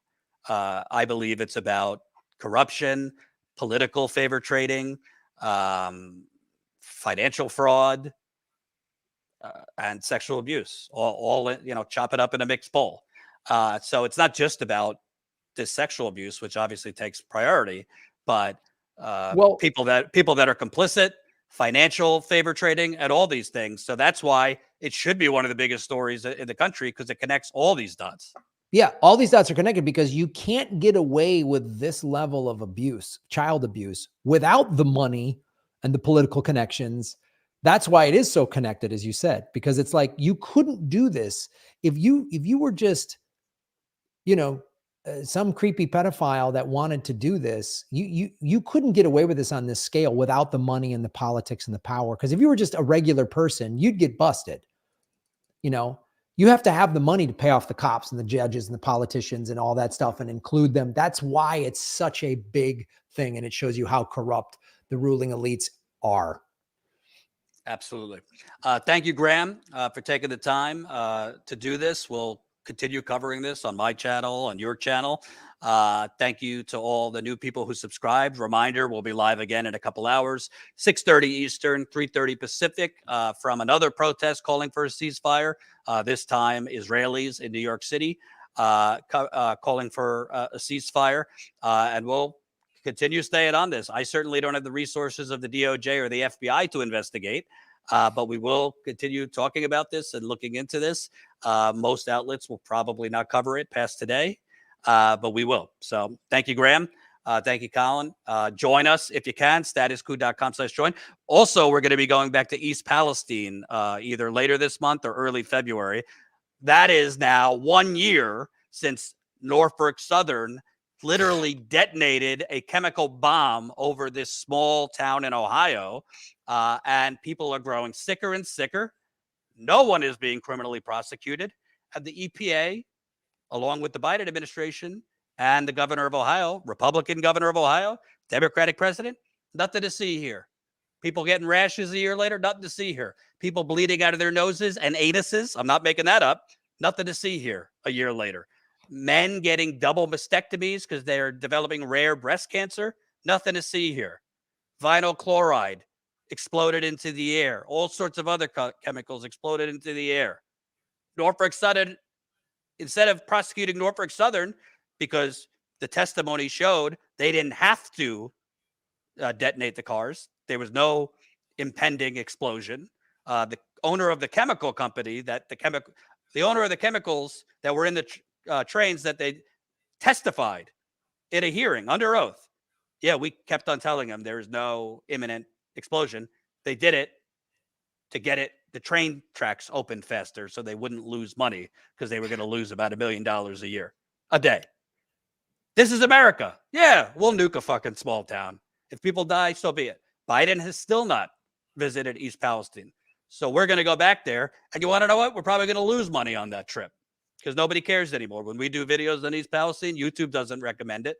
A: I believe it's about corruption, political favor trading, financial fraud, and sexual abuse. All chop it up in a mixed bowl. So it's not just about this sexual abuse, which obviously takes priority, but people that are complicit, financial favor trading, and all these things. So that's why it should be one of the biggest stories in the country, because it connects all these dots.
B: Yeah, all these dots are connected, because you can't get away with this level of abuse, child abuse, without the money and the political connections. That's why it is so connected, as you said, because it's like you couldn't do this if you were just, some creepy pedophile that wanted to do this. You couldn't get away with this on this scale without the money and the politics and the power. Because if you were just a regular person, you'd get busted. You have to have the money to pay off the cops and the judges and the politicians and all that stuff and include them. That's why it's such a big thing. And it shows you how corrupt the ruling elites are.
A: Absolutely. Thank you, Graham, for taking the time to do this. We'll continue covering this on my channel, on your channel. Thank you to all the new people who subscribed. Reminder, we'll be live again in a couple hours, 6:30 Eastern, 3:30 Pacific, from another protest calling for a ceasefire. This time, Israelis in New York City calling for a ceasefire. And we'll continue staying on this. I certainly don't have the resources of the DOJ or the FBI to investigate, but we will continue talking about this and looking into this. Most outlets will probably not cover it past today, but we will. So thank you, Graham. Thank you, Colin. Join us if you can, statuscoup.com/join. Also, we're going to be going back to East Palestine either later this month or early February. That is now 1 year since Norfolk Southern literally detonated a chemical bomb over this small town in Ohio, and people are growing sicker and sicker. No one is being criminally prosecuted. And the EPA, along with the Biden administration and the governor of Ohio, Republican governor of Ohio, Democratic president, nothing to see here. People getting rashes a year later, nothing to see here. People bleeding out of their noses and anuses, I'm not making that up, nothing to see here a year later. Men getting double mastectomies because they're developing rare breast cancer, nothing to see here. Vinyl chloride exploded into the air. All sorts of other chemicals exploded into the air. Norfolk Southern, instead of prosecuting Norfolk Southern, because the testimony showed they didn't have to detonate the cars, there was no impending explosion. The owner of the chemical company, the owner of the chemicals that were in the trains, that they testified in a hearing under oath. Yeah, we kept on telling them there is no imminent explosion. They did it to get the train tracks open faster so they wouldn't lose money, because they were going to lose about $1 million a day. This is America. Yeah, we'll nuke a fucking small town. If people die, so be it. Biden has still not visited East Palestine. So we're going to go back there. And you want to know what? We're probably going to lose money on that trip, because nobody cares anymore. When we do videos on East Palestine, YouTube doesn't recommend it.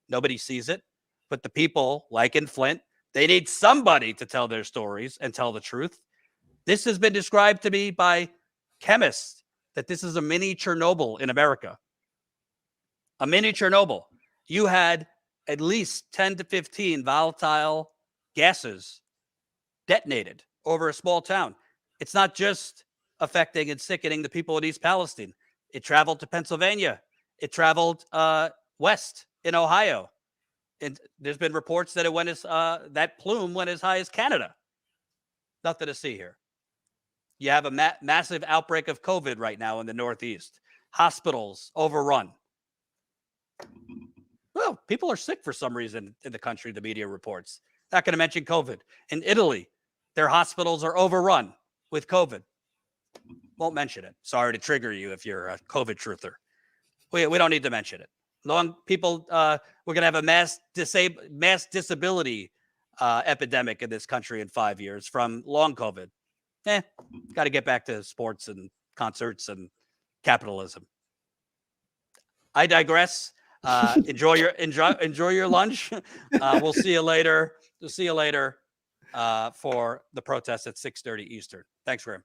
A: Nobody sees it. But the people, like in Flint, they need somebody to tell their stories and tell the truth. This has been described to me by chemists that this is a mini Chernobyl in America. A mini Chernobyl. You had at least 10 to 15 volatile gases detonated over a small town. It's not just affecting and sickening the people in East Palestine. It traveled to Pennsylvania. It traveled west in Ohio. And there's been reports that that plume went as high as Canada. Nothing to see here. You have a massive outbreak of COVID right now in the Northeast. Hospitals overrun. Well, people are sick for some reason in the country, the media reports. Not going to mention COVID. In Italy, their hospitals are overrun with COVID. Won't mention it. Sorry to trigger you if you're a COVID truther. We don't need to mention it. We're going to have a mass disability epidemic in this country in 5 years from long COVID. Got to get back to sports and concerts and capitalism. I digress. Enjoy your lunch. We'll see you later. We'll see you later for the protest at 6:30 Eastern. Thanks, Graham.